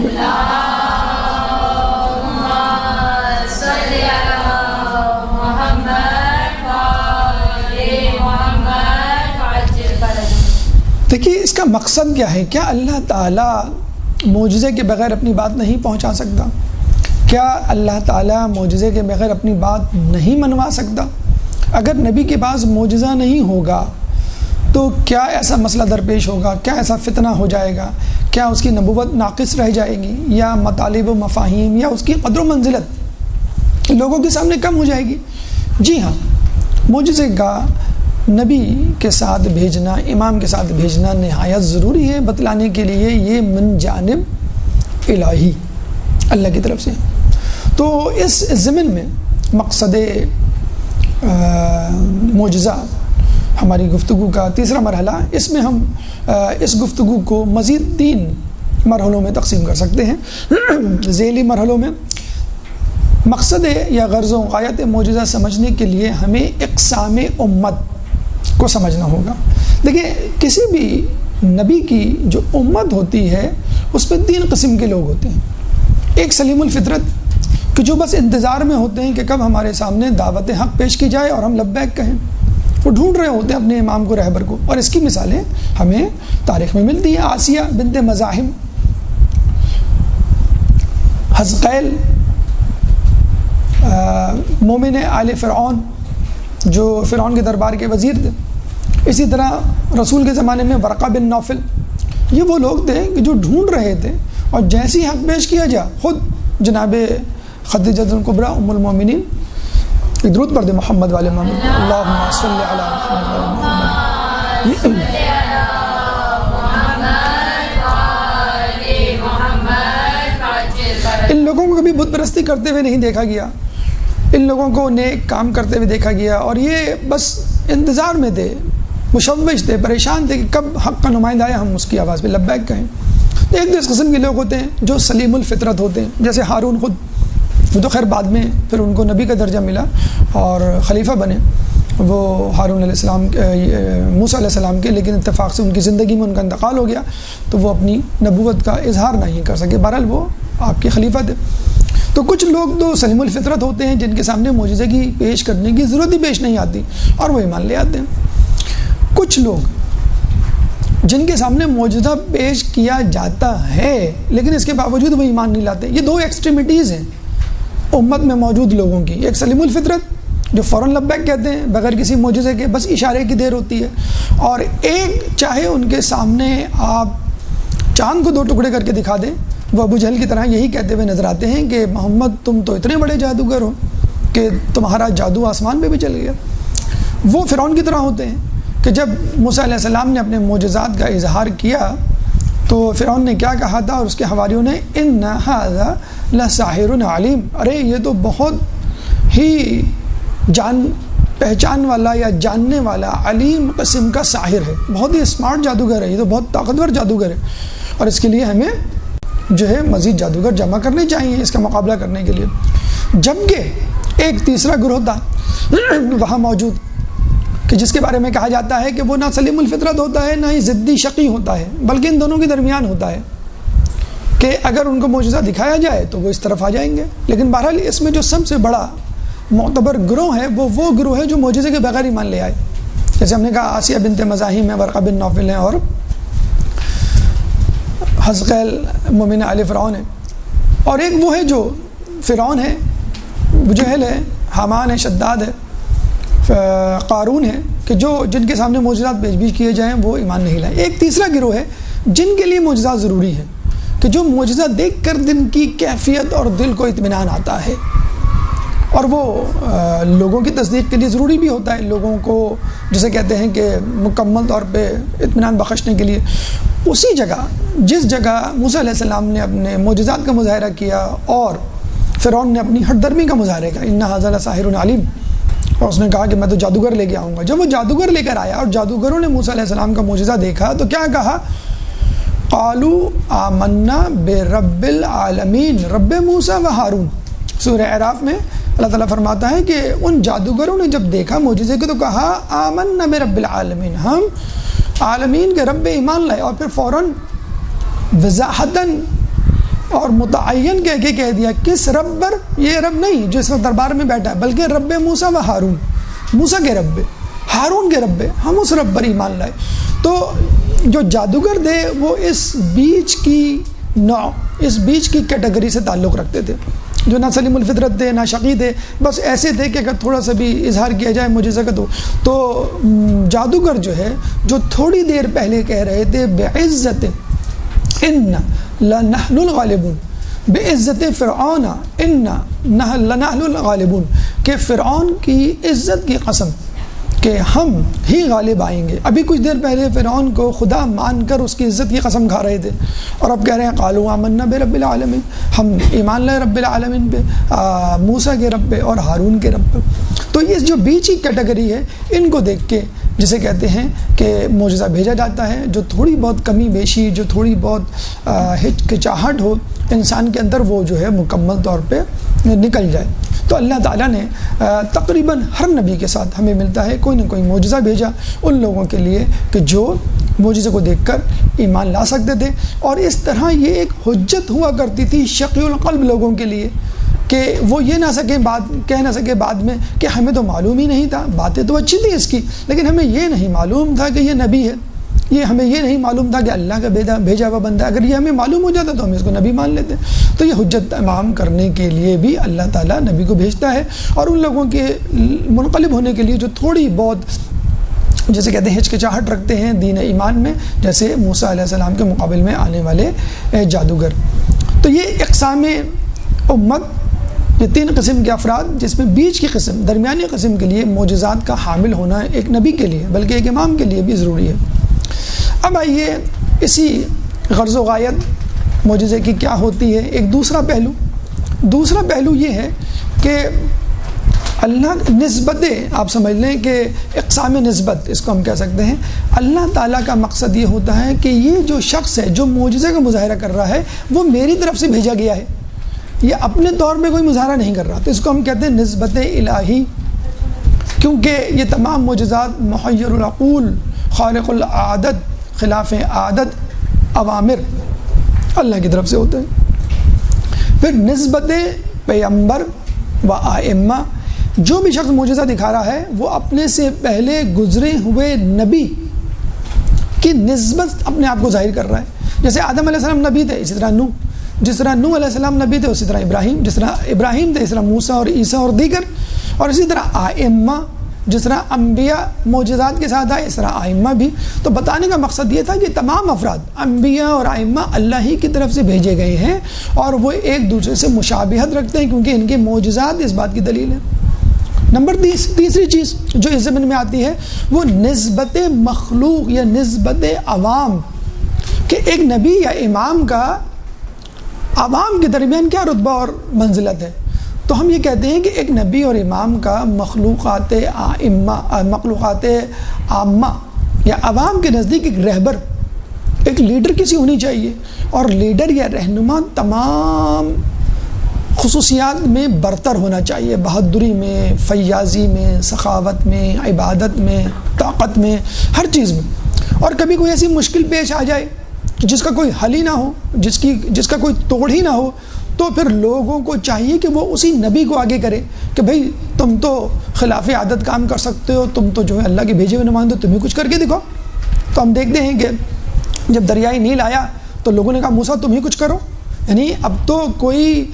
دیکھیے اس کا مقصد کیا ہے. کیا اللہ تعالیٰ معجزے کے بغیر اپنی بات نہیں پہنچا سکتا؟ کیا اللہ تعالیٰ معجزے کے بغیر اپنی بات نہیں منوا سکتا؟ اگر نبی کے پاس معجزہ نہیں ہوگا تو کیا ایسا مسئلہ درپیش ہوگا؟ کیا ایسا فتنہ ہو جائے گا؟ کیا اس کی نبوت ناقص رہ جائے گی، یا مطالب و مفاہیم یا اس کی قدر و منزلت لوگوں کے سامنے کم ہو جائے گی؟ جی ہاں، معجزے کا نبی کے ساتھ بھیجنا، امام کے ساتھ بھیجنا نہایت ضروری ہے بتلانے کے لیے. یہ من جانب الہی، اللہ کی طرف سے. تو اس ضمن میں مقصد معجزہ ہماری گفتگو کا تیسرا مرحلہ. اس میں ہم اس گفتگو کو مزید 3 مرحلوں میں تقسیم کر سکتے ہیں. ذیلی مرحلوں میں مقصد یا غرض و غایت معجزہ سمجھنے کے لیے ہمیں اقسام امت کو سمجھنا ہوگا. دیکھیں، کسی بھی نبی کی جو امت ہوتی ہے اس میں 3 قسم کے لوگ ہوتے ہیں. ایک سلیم الفطرت کہ جو بس انتظار میں ہوتے ہیں کہ کب ہمارے سامنے دعوت حق پیش کی جائے اور ہم لبیک کہیں. وہ ڈھونڈ رہے ہوتے ہیں اپنے امام کو، رہبر کو. اور اس کی مثالیں ہمیں تاریخ میں ملتی ہیں. آسیہ بنت مزاحم، حزقیل مومن آل فرعون جو فرعون کے دربار کے وزیر تھے. اسی طرح رسول کے زمانے میں ورقہ بن نوفل. یہ وہ لوگ تھے کہ جو ڈھونڈ رہے تھے، اور جیسی حق پیش کیا جا خود جناب خدیجہ الکبریٰ ام المومنین. ایک درود پڑھ دے محمد والے محمد. اللہم صلی علی محمد وعلی محمد. ان لوگوں کو کبھی بت پرستی کرتے ہوئے نہیں دیکھا گیا، ان لوگوں کو نیک کام کرتے ہوئے دیکھا گیا، اور یہ بس انتظار میں تھے، مشوش تھے، پریشان تھے کہ کب حق کا نمائندہ آیا، ہم اس کی آواز پہ لبیک کہیں. ایک 10 قسم کے لوگ ہوتے ہیں جو سلیم الفطرت ہوتے ہیں، جیسے ہارون خود. وہ تو خیر بعد میں پھر ان کو نبی کا درجہ ملا اور خلیفہ بنے وہ ہارون علیہ السلام، موسیٰ علیہ السلام کے، لیکن اتفاق سے ان کی زندگی میں ان کا انتقال ہو گیا تو وہ اپنی نبوت کا اظہار نہیں کر سکے. بہرحال وہ آپ کے خلیفہ تھے. تو کچھ لوگ تو سلیم الفطرت ہوتے ہیں جن کے سامنے معجزے کی پیش کرنے کی ضرورت ہی پیش نہیں آتی اور وہ ایمان لے آتے ہیں. کچھ لوگ جن کے سامنے معجزہ پیش کیا جاتا ہے لیکن اس کے باوجود وہ ایمان نہیں لاتے. یہ 2 ایکسٹریمٹیز ہیں امت میں موجود لوگوں کی. ایک سلیم الفطرت جو فوراً لبیک کہتے ہیں بغیر کسی معجزے کے، بس اشارے کی دیر ہوتی ہے. اور ایک چاہے ان کے سامنے آپ چاند کو 2 ٹکڑے کر کے دکھا دیں، وہ ابو جہل کی طرح یہی کہتے ہوئے نظر آتے ہیں کہ محمد تم تو اتنے بڑے جادوگر ہو کہ تمہارا جادو آسمان پہ بھی چل گیا. وہ فرعون کی طرح ہوتے ہیں کہ جب موسیٰ علیہ السلام نے اپنے معجزات کا اظہار کیا تو فرعون نے کیا کہا تھا، اور اس کے حواریوں نے ان ھذا لساحر علیم. ارے یہ تو بہت ہی جان پہچان والا یا جاننے والا علیم قسم کا ساحر ہے، بہت ہی اسمارٹ جادوگر ہے، یہ تو بہت طاقتور جادوگر ہے، اور اس کے لیے ہمیں جو ہے مزید جادوگر جمع کرنے چاہیے اس کا مقابلہ کرنے کے لیے. جبکہ ایک تیسرا گروہ تھا وہاں موجود کہ جس کے بارے میں کہا جاتا ہے کہ وہ نہ سلیم الفطرت ہوتا ہے نہ ہی ضدی شقی ہوتا ہے، بلکہ ان دونوں کے درمیان ہوتا ہے کہ اگر ان کو معجزہ دکھایا جائے تو وہ اس طرف آ جائیں گے. لیکن بہرحال اس میں جو سب سے بڑا معتبر گروہ ہے وہ گروہ ہے جو معجزے کے بغیر ایمان لے آئے. جیسے ہم نے کہا آسیہ بنت مزاحم ہے، ورقہ بن نوفل ہیں، اور حزقیل مومن آل فرعون ہے. اور ایک وہ ہے جو فرعون ہے، بجہل ہے، حامان ہے، شداد ہے، قارون ہے، کہ جن کے سامنے معجزات پیش کیے جائیں وہ ایمان نہیں لائے. ایک تیسرا گروہ ہے جن کے لیے معجزات ضروری ہے، کہ جو معجزہ دیکھ کر دل کی کیفیت اور دل کو اطمینان آتا ہے، اور وہ لوگوں کی تصدیق کے لیے ضروری بھی ہوتا ہے، لوگوں کو جسے کہتے ہیں کہ مکمل طور پہ اطمینان بخشنے کے لیے، اسی جگہ جس جگہ موسیٰ علیہ السلام نے اپنے معجزات کا مظاہرہ کیا اور فرعون نے اپنی ہٹ درمی کا مظاہرہ کیا، ان ھذا لساحر علیم، اور اس نے کہا کہ میں تو جادوگر لے کے آؤں گا، جب وہ جادوگر لے کر آیا اور جادوگروں نے موسیٰ علیہ السلام کا معجزہ دیکھا تو کیا کہا؟ قالوا آمنا برب العالمین رب موسیٰ و ہارون۔ سورہ اعراف میں اللہ تعالیٰ فرماتا ہے کہ ان جادوگروں نے جب دیکھا معجزے کو تو کہا آمنا برب العالمین، ہم عالمین کے رب ایمان لائے، اور پھر فوراً وضاحتاً اور متعین کہہ دیا کس رب پر؟ یہ رب نہیں جو اس وقت دربار میں بیٹھا ہے، بلکہ رب موسیٰ و ہارون، موسیٰ کے رب، ہارون کے رب، ہم اس رب پر ایمان لائے۔ تو جو جادوگر تھے وہ اس بیچ کی نوع، اس بیچ کی کیٹیگری سے تعلق رکھتے تھے، جو نہ سلیم الفطرت تھے نہ شقی تھے، بس ایسے تھے کہ اگر تھوڑا سا بھی اظہار کیا جائے معجزہ کا تو جادوگر جو ہے جو تھوڑی دیر پہلے کہہ رہے تھے بعزت ان لنحن الغالبون، بعزت فرعون ان لنحن الغالبون، کہ فرعون کی عزت کی قسم کہ ہم ہی غالب آئیں گے۔ ابھی کچھ دیر پہلے فرعون کو خدا مان کر اس کی عزت کی قسم کھا رہے تھے، اور اب کہہ رہے ہیں قالوا آمنا برب العالمین، ہم ایمان لائے رب العالمین پہ، موسیٰ کے رب پہ اور ہارون کے رب پہ۔ تو یہ جو بیچ کی کیٹیگری ہے، ان کو دیکھ کے جسے کہتے ہیں کہ معجزہ بھیجا جاتا ہے، جو تھوڑی بہت کمی بیشی، جو تھوڑی بہت ہچکچاہٹ ہو انسان کے اندر، وہ جو ہے مکمل طور پہ نکل جائے۔ تو اللہ تعالیٰ نے تقریباً ہر نبی کے ساتھ ہمیں ملتا ہے کوئی نہ کوئی معجزہ بھیجا ان لوگوں کے لیے کہ جو معجزے کو دیکھ کر ایمان لا سکتے تھے، اور اس طرح یہ ایک حجت ہوا کرتی تھی شقی القلب لوگوں کے لیے کہ وہ یہ نہ کہہ نہ سکے بعد میں کہ ہمیں تو معلوم ہی نہیں تھا، باتیں تو اچھی تھی اس کی لیکن ہمیں یہ نہیں معلوم تھا کہ یہ نبی ہے، ہمیں یہ نہیں معلوم تھا کہ اللہ کا بھیجا ہوا بندہ ہے، اگر یہ ہمیں معلوم ہو جاتا تو ہم اس کو نبی مان لیتے۔ تو یہ حجت تمام کرنے کے لیے بھی اللہ تعالیٰ نبی کو بھیجتا ہے، اور ان لوگوں کے منقلب ہونے کے لیے جو تھوڑی بہت جیسے کہتے ہیں ہچکچاہٹ رکھتے ہیں دین ایمان میں، جیسے موسیٰ علیہ السلام کے مقابل میں آنے والے جادوگر۔ تو یہ اقسام امت، یہ تین قسم کے افراد، جس میں بیچ کی قسم، درمیانی قسم کے لیے معجزات کا حامل ہونا ایک نبی کے لیے بلکہ ایک امام کے لیے بھی ضروری ہے۔ اب آئیے اسی غرض و غایت معجزے کی کیا ہوتی ہے، ایک دوسرا پہلو یہ ہے کہ اللہ نسبت، آپ سمجھ لیں کہ اقسام نسبت اس کو ہم کہہ سکتے ہیں، اللہ تعالیٰ کا مقصد یہ ہوتا ہے کہ یہ جو شخص ہے جو معجزے کا مظاہرہ کر رہا ہے وہ میری طرف سے بھیجا گیا ہے، یہ اپنے طور پہ کوئی مظاہرہ نہیں کر رہا، تو اس کو ہم کہتے ہیں نسبت الہی، کیونکہ یہ تمام معجزات محیر العقول، خارق العادت، خلاف عادت اوامر اللہ کی طرف سے ہوتے ہیں۔ پھر نسبت پیغمبر و ائمہ، جو بھی شخص معجزہ دکھا رہا ہے وہ اپنے سے پہلے گزرے ہوئے نبی کی نسبت اپنے آپ کو ظاہر کر رہا ہے، جیسے آدم علیہ السلام نبی تھے اسی طرح نوح، جس طرح نوح علیہ السلام نبی تھے اسی طرح ابراہیم، جس طرح ابراہیم تھے اس طرح موسیٰ اور عیسیٰ اور دیگر، اور اسی طرح ائمہ، جس طرح انبیاء معجزات کے ساتھ آئے اس طرح ائمہ بھی۔ تو بتانے کا مقصد یہ تھا کہ تمام افراد انبیاء اور ائمہ اللہ ہی کی طرف سے بھیجے گئے ہیں، اور وہ ایک دوسرے سے مشابہت رکھتے ہیں کیونکہ ان کے معجزات اس بات کی دلیل ہے۔ نمبر تیسری چیز جو اس ضمن میں آتی ہے وہ نسبت مخلوق یا نسبت عوام، کہ ایک نبی یا امام کا عوام کے درمیان کیا رتبہ اور منزلت ہے۔ تو ہم یہ کہتے ہیں کہ ایک نبی اور امام کا مخلوقات عامہ یا عوام کے نزدیک ایک رہبر، ایک لیڈر کسی ہونی چاہیے، اور لیڈر یا رہنما تمام خصوصیات میں برتر ہونا چاہیے، بہادری میں، فیاضی میں، سخاوت میں، عبادت میں، طاقت میں، ہر چیز میں۔ اور کبھی کوئی ایسی مشکل پیش آ جائے جس کا کوئی حل ہی نہ ہو، جس کا کوئی توڑ ہی نہ ہو، تو پھر لوگوں کو چاہیے کہ وہ اسی نبی کو آگے کرے کہ بھئی تم تو خلاف عادت کام کر سکتے ہو، تم تو جو ہے اللہ کے بھیجے ہوئے نمائندے، تمہیں کچھ کر کے دکھاؤ۔ تو ہم دیکھتے ہیں کہ جب دریائے نیل آیا تو لوگوں نے کہا موسیٰ تم ہی کچھ کرو، یعنی اب تو کوئی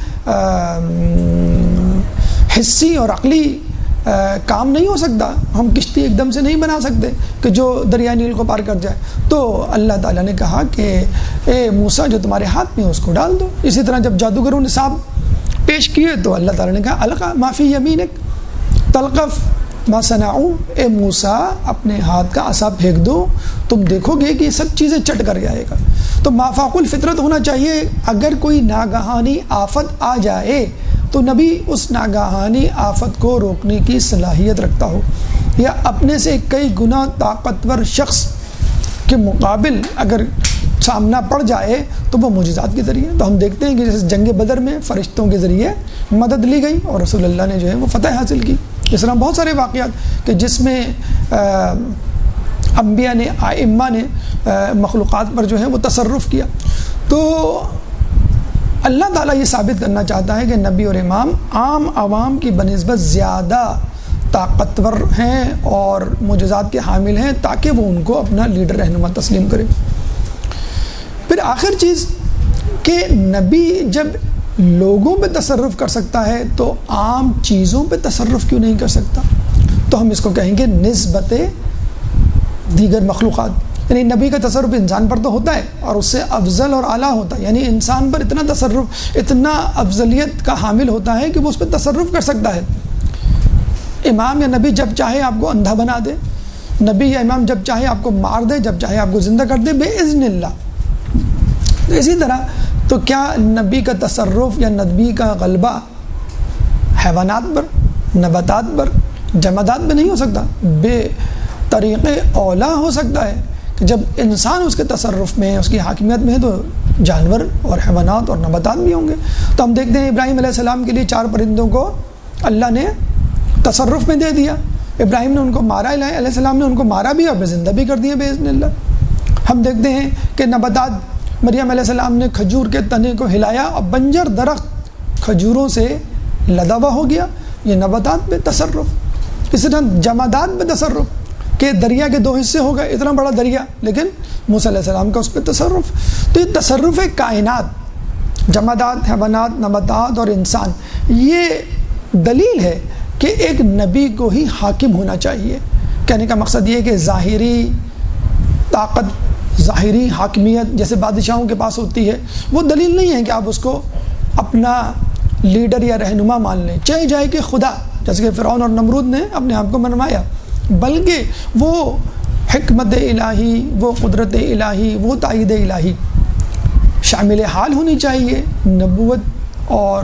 حسی اور عقلی کام نہیں ہو سکتا، ہم کشتی ایک دم سے نہیں بنا سکتے کہ جو دریائے نیل کو پار کر جائے. تو اللہ تعالیٰ نے کہا کہ اے موسیٰ جو تمہارے ہاتھ میں اس کو ڈال دو. اسی طرح جب جادوگروں نے سانپ پیش کیے تو اللہ تعالیٰ نے کہا القا ما فی یمینک تلقف ما صنعوا، اے موسیٰ اپنے ہاتھ کا عصا پھینک دو، تم دیکھو گے کہ یہ سب چیزیں چٹ کر جائے گا. تو مافاق الفطرت ہونا چاہیے. اگر کوئی ناگہانی آفت آ جائے تو نبی اس ناگہانی آفت کو روکنے کی صلاحیت رکھتا ہو، یا اپنے سے کئی گنا طاقتور شخص کے مقابل اگر سامنا پڑ جائے تو وہ معجزات کے ذریعے. تو ہم دیکھتے ہیں کہ جیسے جنگ بدر میں فرشتوں کے ذریعے مدد لی گئی اور رسول اللہ نے جو ہے وہ فتح حاصل کی. اس طرح بہت سارے واقعات کہ جس میں انبیاء نے، ائمہ نے مخلوقات پر جو ہے وہ تصرف کیا. تو اللہ تعالیٰ یہ ثابت کرنا چاہتا ہے کہ نبی اور امام عام عوام کی بنسبت زیادہ طاقتور ہیں اور معجزات کے حامل ہیں، تاکہ وہ ان کو اپنا لیڈر رہنما تسلیم کرے. پھر آخر چیز کہ نبی جب لوگوں پہ تصرف کر سکتا ہے تو عام چیزوں پہ تصرف کیوں نہیں کر سکتا؟ تو ہم اس کو کہیں گے نسبت دیگر مخلوقات. یعنی نبی کا تصرف انسان پر تو ہوتا ہے اور اس سے افضل اور اعلیٰ ہوتا ہے، یعنی انسان پر اتنا تصرف، اتنا افضلیت کا حامل ہوتا ہے کہ وہ اس پہ تصرف کر سکتا ہے. امام یا نبی جب چاہے آپ کو اندھا بنا دے، نبی یا امام جب چاہے آپ کو مار دے، جب چاہے آپ کو زندہ کر دے باذن اللہ. اسی طرح تو کیا نبی کا تصرف یا نبی کا غلبہ حیوانات پر، نباتات پر، جمادات پہ نہیں ہو سکتا؟ بے طریق اولا ہو سکتا ہے کہ جب انسان اس کے تصرف میں، اس کی حاکمیت میں ہے تو جانور اور حیوانات اور نباتات بھی ہوں گے. تو ہم دیکھتے ہیں ابراہیم علیہ السلام کے لیے 4 پرندوں کو اللہ نے تصرف میں دے دیا. ابراہیم نے ان کو مارا، علیہ السلام نے ان کو مارا بھی اور زندہ بھی کر دیا باذن اللہ. ہم دیکھتے ہیں کہ نباتات، مریم علیہ السلام نے کھجور کے تنے کو ہلایا اور بنجر درخت کھجوروں سے لدا ہوا ہو گیا. یہ نباتات پہ تصرف. اسی طرح جمادات پہ تصرف کہ دریا کے 2 حصے ہو گئے، اتنا بڑا دریا، لیکن موسیٰ علیہ السلام کا اس پہ تصرف. تو یہ تصرف کائنات، جمادات، حیوانات، نباتات اور انسان، یہ دلیل ہے کہ ایک نبی کو ہی حاکم ہونا چاہیے. کہنے کا مقصد یہ ہے کہ ظاہری طاقت، ظاہری حاکمیت جیسے بادشاہوں کے پاس ہوتی ہے، وہ دلیل نہیں ہے کہ آپ اس کو اپنا لیڈر یا رہنما مان لیں، چاہے جائے کہ خدا، جیسے کہ فرعون اور نمرود نے اپنے آپ کو منوایا، بلکہ وہ حکمت الہی، وہ قدرت الہی، وہ تائید الہی شامل حال ہونی چاہیے نبوت اور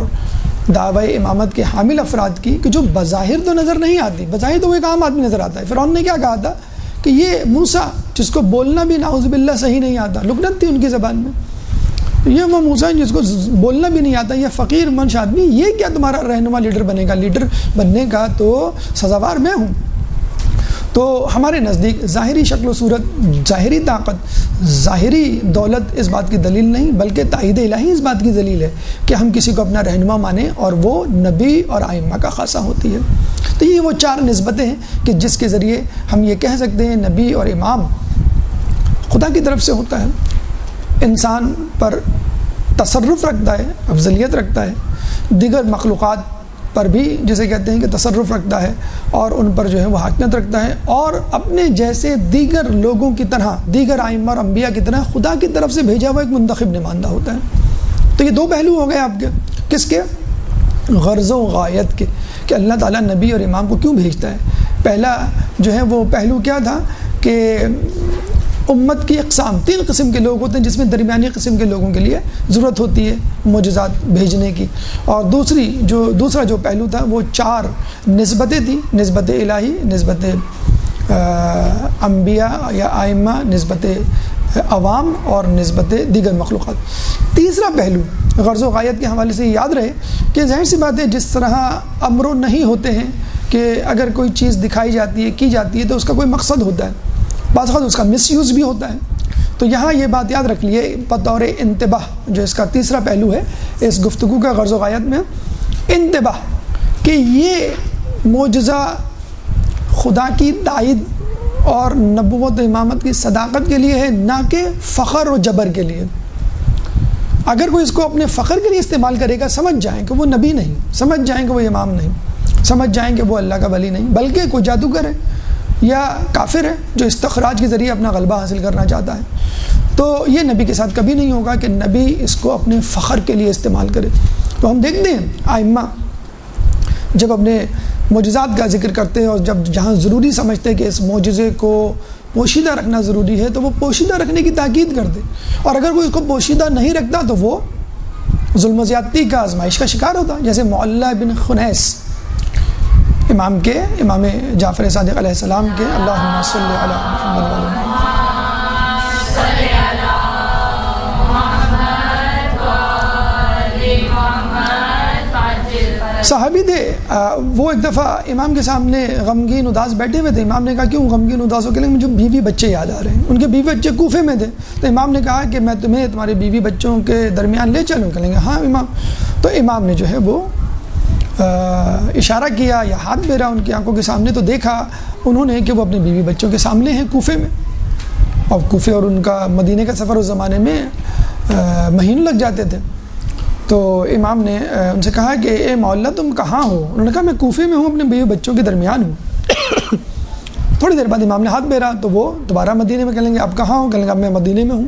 دعوی امامت کے حامل افراد کی، کہ جو بظاہر تو نظر نہیں آتی. بظاہر تو وہ ایک عام آدمی نظر آتا ہے. فرعون نے کیا کہا تھا کہ یہ موسیٰ جس کو بولنا بھی نعوذ باللہ صحیح نہیں آتا، لکنت تھی ان کی زبان میں، یہ وہ موسیٰ جس کو بولنا بھی نہیں آتا، یہ فقیر منش آدمی، یہ کیا تمہارا رہنما لیڈر بنے گا؟ لیڈر بننے کا تو سزاوار میں ہوں. تو ہمارے نزدیک ظاہری شکل و صورت، ظاہری طاقت، ظاہری دولت اس بات کی دلیل نہیں، بلکہ تائید الہی اس بات کی دلیل ہے کہ ہم کسی کو اپنا رہنما مانیں، اور وہ نبی اور ائمہ کا خاصہ ہوتی ہے. تو یہ وہ 4 نسبتیں ہیں کہ جس کے ذریعے ہم یہ کہہ سکتے ہیں نبی اور امام خدا کی طرف سے ہوتا ہے. انسان پر تصرف رکھتا ہے، افضلیت رکھتا ہے، دیگر مخلوقات پر بھی جسے کہتے ہیں کہ تصرف رکھتا ہے اور ان پر جو ہے وہ حاکمیت رکھتا ہے، اور اپنے جیسے دیگر لوگوں کی طرح، دیگر ائمہ اور انبیاء کی طرح خدا کی طرف سے بھیجا ہوا ایک منتخب نمائندہ ہوتا ہے. تو یہ 2 پہلو ہو گئے آپ کے. کس کے؟ غرض و غایت کے، کہ اللہ تعالیٰ نبی اور امام کو کیوں بھیجتا ہے. پہلا جو ہے وہ پہلو کیا تھا کہ امت کی اقسام، 3 قسم کے لوگ ہوتے ہیں، جس میں درمیانی قسم کے لوگوں کے لیے ضرورت ہوتی ہے معجزات بھیجنے کی. اور دوسرا جو پہلو تھا وہ 4 نسبتیں تھیں، نسبت الہی، نسبت انبیاء یا ائمہ، نسبت عوام اور نسبت دیگر مخلوقات. تیسرا پہلو غرض و غایت کے حوالے سے یاد رہے کہ ظاہر سی بات ہے جس طرح امر و نہیں ہوتے ہیں کہ اگر کوئی چیز دکھائی جاتی ہے، کی جاتی ہے، تو اس کا کوئی مقصد ہوتا ہے، بعض اوقات اس کا مس یوز بھی ہوتا ہے. تو یہاں یہ بات یاد رکھ لیے بطور انتباہ، جو اس کا تیسرا پہلو ہے اس گفتگو کا غرض و غایت میں، انتباہ کہ یہ معجزہ خدا کی تائید اور نبوت و امامت کی صداقت کے لیے ہے، نہ کہ فخر و جبر کے لیے. اگر کوئی اس کو اپنے فخر کے لیے استعمال کرے گا، سمجھ جائیں کہ وہ نبی نہیں، سمجھ جائیں کہ وہ امام نہیں. سمجھ جائیں کہ وہ اللہ کا ولی نہیں بلکہ کوئی جادوگر ہے یا کافر ہے جو استخراج کے ذریعے اپنا غلبہ حاصل کرنا چاہتا ہے، تو یہ نبی کے ساتھ کبھی نہیں ہوگا کہ نبی اس کو اپنے فخر کے لیے استعمال کرے۔ تو ہم دیکھتے ہیں ائمہ جب اپنے معجزات کا ذکر کرتے ہیں اور جب جہاں ضروری سمجھتے ہیں کہ اس معجزے کو پوشیدہ رکھنا ضروری ہے تو وہ پوشیدہ رکھنے کی تاکید کرتے، اور اگر کوئی اس کو پوشیدہ نہیں رکھتا تو وہ ظلم و زیادتی کا آزمائش کا شکار ہوتا، جیسے معلّہ بن خنیس امام جعفر صادق علیہ السلام کے اللہم صلی علی محمد وعلی محمد۔ صحابی تھے، وہ ایک دفعہ امام کے سامنے غمگین اداس بیٹھے ہوئے تھے۔ امام نے کہا کیوں غمگین اداس ہو؟ کہ مجھے بیوی بچے یاد آ رہے ہیں۔ ان کے بیوی بچے کوفے میں تھے، تو امام نے کہا کہ میں تمہیں تمہارے بیوی بچوں کے درمیان لے چلوں؟ کہیں گے ہاں امام۔ تو امام نے جو ہے وہ اشارہ کیا یا ہاتھ پھیرا ان کی آنکھوں کے سامنے، تو دیکھا انہوں نے کہ وہ اپنے بیوی بچوں کے سامنے ہیں کوفے میں، اور کوفے اور ان کا مدینے کا سفر اس زمانے میں مہینوں لگ جاتے تھے۔ تو امام نے ان سے کہا کہ اے مولا تم کہاں ہو؟ انہوں نے کہا میں کوفے میں ہوں، اپنے بیوی بچوں کے درمیان ہوں۔ تھوڑی دیر بعد امام نے ہاتھ پھیرا تو وہ دوبارہ مدینے میں، کہیں گے آپ کہاں ہو؟ کہیں گے اب میں مدینے میں ہوں۔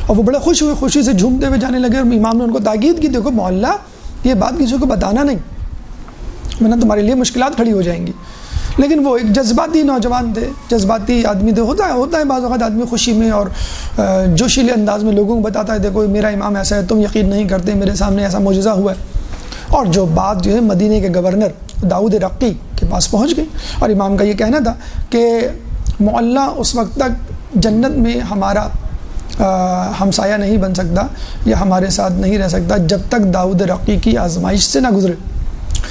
اور وہ بڑے خوش ہوئے، خوشی سے جھومتے ہوئے جانے لگے، اور امام نے ان کو تاکید کی دیکھو مولا یہ بات کسی کو بتانا نہیں ورنہ تمہارے لیے مشکلات کھڑی ہو جائیں گی۔ لیکن وہ ایک جذباتی نوجوان تھے، جذباتی آدمی تھے، ہوتا ہے بعض اوقات آدمی خوشی میں اور جوشیلے انداز میں لوگوں کو بتاتا ہے دیکھو میرا امام ایسا ہے، تم یقین نہیں کرتے، میرے سامنے ایسا معجزہ ہوا ہے۔ اور جو بات جو ہے مدینے کے گورنر داؤد رقی کے پاس پہنچ گئی، اور امام کا یہ کہنا تھا کہ معلّہ اس وقت تک جنت میں ہمارا ہمسایہ نہیں بن سکتا یا ہمارے ساتھ نہیں رہ سکتا جب تک داؤد رقی کی آزمائش سے نہ گزرے۔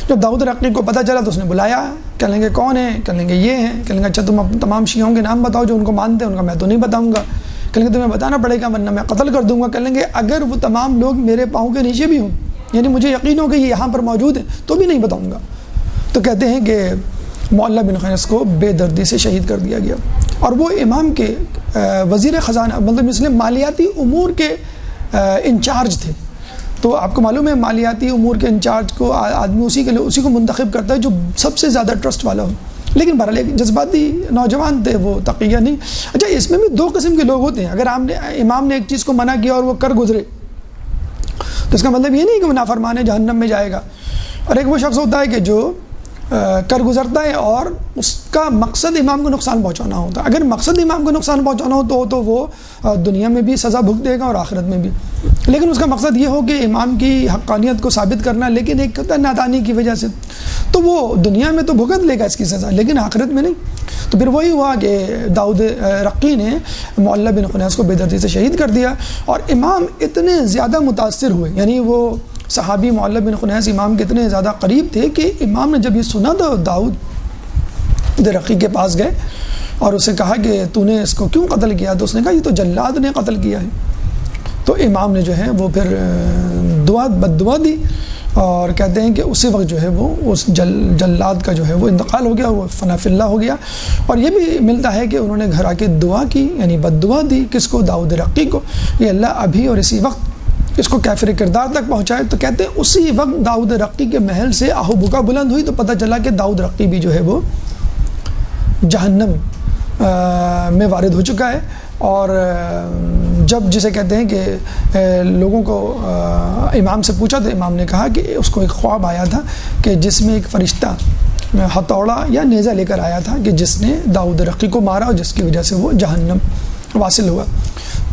جب داؤد رقی کو پتہ چلا تو اس نے بلایا، کہیں گے کون ہیں؟ کہیں گے یہ ہیں۔ کہیں گے اچھا تم تمام شیعوں کے نام بتاؤ جو ان کو مانتے ہیں۔ ان کا میں تو نہیں بتاؤں گا۔ کہیں گے تمہیں بتانا پڑے گا ورنہ میں قتل کر دوں گا۔ کہیں گے اگر وہ تمام لوگ میرے پاؤں کے نیچے بھی ہوں، یعنی مجھے یقین ہو کہ یہ یہاں پر موجود ہیں، تو بھی نہیں بتاؤں گا۔ تو کہتے ہیں کہ معلّہ بن خنیس کو بے دردی سے شہید کر دیا گیا، اور وہ امام کے وزیر خزانہ مطلب اس نے مالیاتی امور کے انچارج تھے۔ تو آپ کو معلوم ہے مالیاتی امور کے انچارج کو آدمی اسی کو منتخب کرتا ہے جو سب سے زیادہ ٹرسٹ والا ہو، لیکن بہرحال ایک جذباتی نوجوان تھے، وہ تقیہ نہیں۔ اچھا اس میں بھی دو قسم کے لوگ ہوتے ہیں، اگر امام نے ایک چیز کو منع کیا اور وہ کر گزرے تو اس کا مطلب یہ نہیں کہ وہ نافرمان جہنم میں جائے گا، اور ایک وہ شخص ہوتا ہے کہ جو کر گزرتا ہے اور اس کا مقصد امام کو نقصان پہنچانا ہوتا ہے۔ اگر مقصد امام کو نقصان پہنچانا ہو تو وہ دنیا میں بھی سزا بھگ دے گا اور آخرت میں بھی، لیکن اس کا مقصد یہ ہو کہ امام کی حقانیت کو ثابت کرنا، لیکن ایک نادانی کی وجہ سے تو وہ دنیا میں تو بھگت لے گا اس کی سزا لیکن آخرت میں نہیں۔ تو پھر وہی ہوا کہ داؤد رقی نے معلّہ بن خنیس کو بے دردی سے شہید کر دیا، اور امام اتنے زیادہ متاثر ہوئے، یعنی وہ صحابی معلّہ بن خنیس امام کے اتنے زیادہ قریب تھے کہ امام نے جب یہ سنا تو داؤد رقی کے پاس گئے اور اسے کہا کہ تو نے اس کو کیوں قتل کیا؟ تو اس نے کہا یہ تو جلاد نے قتل کیا ہے۔ تو امام نے جو ہے وہ پھر بد دعا دی، اور کہتے ہیں کہ اسی وقت جو ہے وہ اس جلاد کا جو ہے وہ انتقال ہو گیا، وہ فنا فی اللہ ہو گیا۔ اور یہ بھی ملتا ہے کہ انہوں نے گھر آ کے دعا کی، یعنی بد دعا دی، کس کو؟ داؤد رقی کو، یہ اللہ ابھی اور اسی وقت اس کو کافر کردار تک پہنچائے۔ تو کہتے ہیں اسی وقت داؤد رقی کے محل سے آہو بکا بلند ہوئی، تو پتہ چلا کہ داؤد رقی بھی جو ہے وہ جہنم میں وارد ہو چکا ہے۔ اور جب جسے کہتے ہیں کہ لوگوں کو امام سے پوچھا تو امام نے کہا کہ اس کو ایک خواب آیا تھا کہ جس میں ایک فرشتہ ہتھوڑا یا نیزہ لے کر آیا تھا کہ جس نے داؤد رقی کو مارا اور جس کی وجہ سے وہ جہنم واصل ہوا۔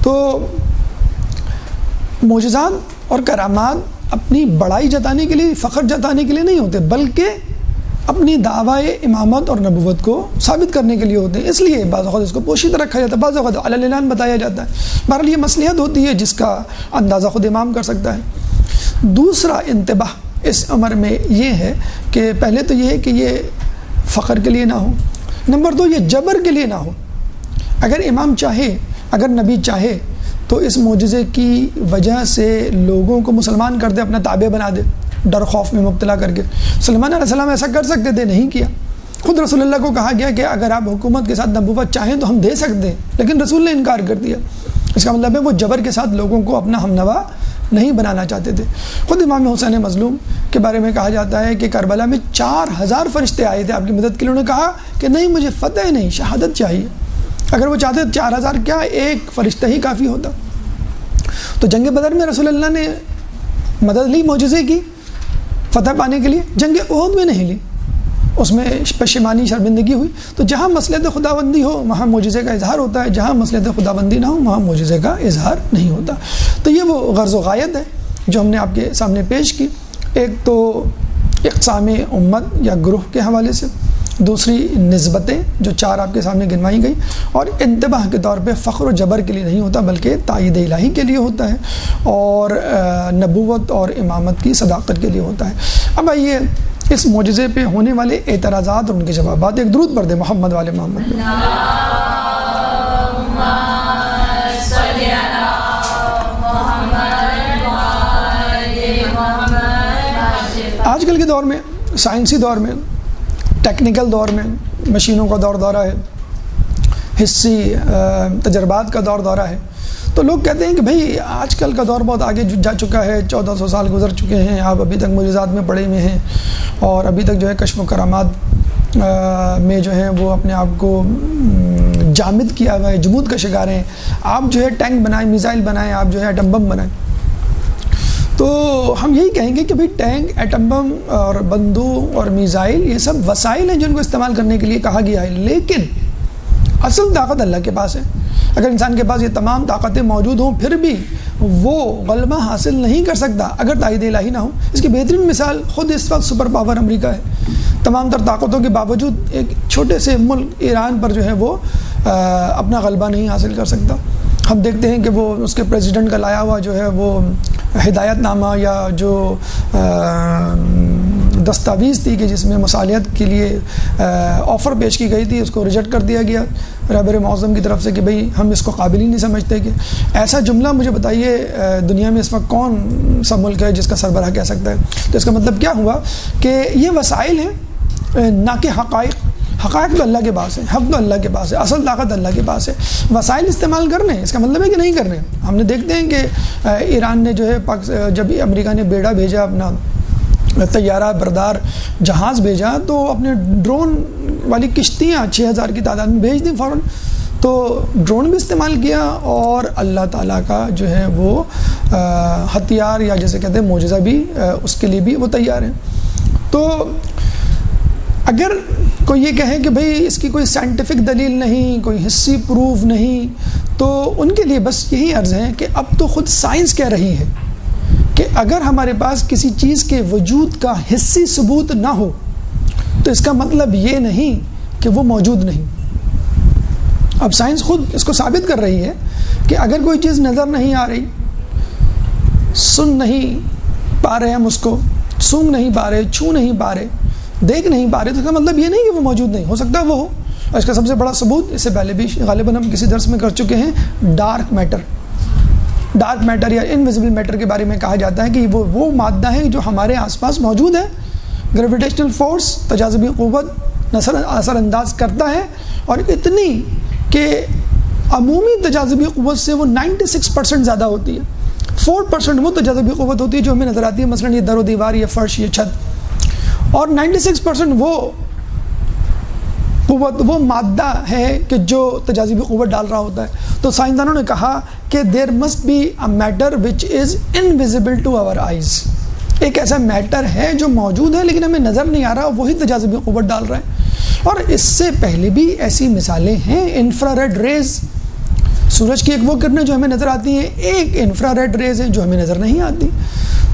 تو معجزات اور کرامات اپنی بڑائی جتانے کے لیے، فخر جتانے کے لیے نہیں ہوتے، بلکہ اپنی دعوی امامت اور نبوت کو ثابت کرنے کے لیے ہوتے ہیں۔ اس لیے بعض اوقات اس کو پوشیدہ رکھا جاتا ہے، بعض اوقات علی الاعلان بتایا جاتا ہے۔ بہرحال یہ مصلحت ہوتی ہے جس کا اندازہ خود امام کر سکتا ہے۔ دوسرا انتباہ اس امر میں یہ ہے کہ پہلے تو یہ ہے کہ یہ فخر کے لیے نہ ہو، نمبر دو یہ جبر کے لیے نہ ہو۔ اگر امام چاہے، اگر نبی چاہے تو اس معجزے کی وجہ سے لوگوں کو مسلمان کر دے، اپنا تابع بنا دے، ڈر خوف میں مبتلا کر کے۔ سلمان علیہ السلام ایسا کر سکتے تھے، نہیں کیا۔ خود رسول اللہ کو کہا گیا کہ اگر آپ حکومت کے ساتھ نبوت چاہیں تو ہم دے سکتے ہیں، لیکن رسول نے انکار کر دیا۔ اس کا مطلب ہے وہ جبر کے ساتھ لوگوں کو اپنا ہمنوا نہیں بنانا چاہتے تھے۔ خود امام حسین مظلوم کے بارے میں کہا جاتا ہے کہ کربلا میں 4000 فرشتے آئے تھے آپ کی مدد کے لیے، انہوں نے کہا کہ نہیں مجھے فتح نہیں، شہادت چاہیے۔ اگر وہ چاہتے 4000 کیا ایک فرشتہ ہی کافی ہوتا۔ تو جنگ بدر میں رسول اللہ نے مدد لی، معجزے کی فتح پانے کے لیے، جنگ احد میں نہیں لی، اس میں پشیمانی شرمندگی ہوئی۔ تو جہاں مصلحت خداوندی ہو وہاں معجزے کا اظہار ہوتا ہے، جہاں مصلحت خداوندی نہ ہو وہاں معجزے کا اظہار نہیں ہوتا۔ تو یہ وہ غرض و غایت ہے جو ہم نے آپ کے سامنے پیش کی، ایک تو اقسام امت یا گروہ کے حوالے سے، دوسری نسبتیں جو 4 آپ کے سامنے گنوائی گئی، اور انتباہ کے طور پہ فخر و جبر کے لیے نہیں ہوتا بلکہ تائید الہی کے لیے ہوتا ہے، اور نبوت اور امامت کی صداقت کے لیے ہوتا ہے۔ اب آئیے اس معجزے پہ ہونے والے اعتراضات اور ان کے جوابات، ایک درود پڑھ دیں محمد والے محمد۔ آج کل کے دور میں، سائنسی دور میں، ٹیکنیکل دور میں، مشینوں کا دور دورہ ہے، حسی تجربات کا دور دورہ ہے، تو لوگ کہتے ہیں کہ بھئی آج کل کا دور بہت آگے جا چکا ہے، 1400 سال گزر چکے ہیں، آپ ابھی تک معجزات میں پڑے ہوئے ہیں، اور ابھی تک جو ہے کشف و کرامات میں جو ہے وہ اپنے آپ کو جامد کیا ہوا ہے، جمود کا شکار ہیں، آپ جو ہے ٹینک بنائیں، میزائل بنائیں، آپ جو ہے ایٹم بم بنائیں۔ تو ہم یہی کہیں گے کہ بھئی ٹینک، ایٹم بم اور بندوق اور میزائل یہ سب وسائل ہیں جن کو استعمال کرنے کے لیے کہا گیا ہے، لیکن اصل طاقت اللہ کے پاس ہے۔ اگر انسان کے پاس یہ تمام طاقتیں موجود ہوں پھر بھی وہ غلبہ حاصل نہیں کر سکتا اگر تائید الہی نہ ہو۔ اس کی بہترین مثال خود اس وقت سپر پاور امریکہ ہے، تمام تر طاقتوں کے باوجود ایک چھوٹے سے ملک ایران پر جو ہے وہ اپنا غلبہ نہیں حاصل کر سکتا۔ ہم دیکھتے ہیں کہ وہ اس کے پریزیڈنٹ کا لایا ہوا جو ہے وہ ہدایت نامہ یا جو دستاویز تھی کہ جس میں مصالحت کے لیے آفر پیش کی گئی تھی، اس کو ریجیکٹ کر دیا گیا رہبر معظم کی طرف سے کہ بھئی ہم اس کو قابل ہی نہیں سمجھتے۔ کہ ایسا جملہ مجھے بتائیے دنیا میں اس وقت کون سا ملک ہے جس کا سربراہ کہہ سکتا ہے؟ تو اس کا مطلب کیا ہوا کہ یہ وسائل ہیں نہ کہ حقائق۔ حقائق تو اللہ کے پاس ہے، حق تو اللہ کے پاس ہے، اصل طاقت اللہ کے پاس ہے۔ وسائل استعمال کرنے اس کا مطلب ہے کہ نہیں کرنے۔ ہم نے دیکھتے ہیں کہ ایران نے جو ہے جب امریکہ نے بیڑا بھیجا، اپنا طیارہ بردار جہاز بھیجا، تو اپنے ڈرون والی کشتیاں 6000 کی تعداد میں بھیج دیں فوراً۔ تو ڈرون بھی استعمال کیا اور اللہ تعالیٰ کا جو ہے وہ ہتھیار یا جیسے کہتے ہیں معجزہ بھی اس کے لیے بھی وہ تیار ہیں۔ تو اگر کوئی یہ کہے کہ بھئی اس کی کوئی سائنٹیفک دلیل نہیں، کوئی حسی پروف نہیں، تو ان کے لیے بس یہی عرض ہے کہ اب تو خود سائنس کہہ رہی ہے کہ اگر ہمارے پاس کسی چیز کے وجود کا حسی ثبوت نہ ہو تو اس کا مطلب یہ نہیں کہ وہ موجود نہیں۔ اب سائنس خود اس کو ثابت کر رہی ہے کہ اگر کوئی چیز نظر نہیں آ رہی، سن نہیں پا رہے ہم اس کو، سونگ نہیں پا رہے، چھو نہیں پا رہے، دیکھ نہیں پا رہے، تو اس کا مطلب یہ نہیں کہ وہ موجود نہیں ہو سکتا وہ ہو۔ اور اس کا سب سے بڑا ثبوت اس سے پہلے بھی غالباً ہم کسی درس میں کر چکے ہیں، ڈارک میٹر یا انویزیبل میٹر کے بارے میں کہا جاتا ہے کہ وہ مادہ ہے جو ہمارے آس پاس موجود ہے، گریویٹیشنل فورس تجاذبی قوت اثر انداز کرتا ہے، اور اتنی کہ عمومی تجاذبی قوت سے وہ 96% زیادہ ہوتی ہے، 4% وہ تجاذبی قوت ہوتی ہے جو ہمیں نظر آتی ہے، مثلا یہ در و دیوار، یہ فرش، یہ چھت، اور 96% وہ قوت، وہ مادہ ہے کہ جو تجاذبی قوت ڈال رہا ہوتا ہے۔ تو سائنسدانوں نے کہا کہ there must be a matter which is invisible to our eyes, ایک ایسا میٹر ہے جو موجود ہے لیکن ہمیں نظر نہیں آ رہا، وہی تجاذبی قوت ڈال رہا ہے۔ اور اس سے پہلے بھی ایسی مثالیں ہیں، انفرا ریڈ ریز، سورج کی ایک وہ کرنیں جو ہمیں نظر آتی ہیں، ایک انفرا ریڈ ریز ہے جو ہمیں نظر نہیں آتی۔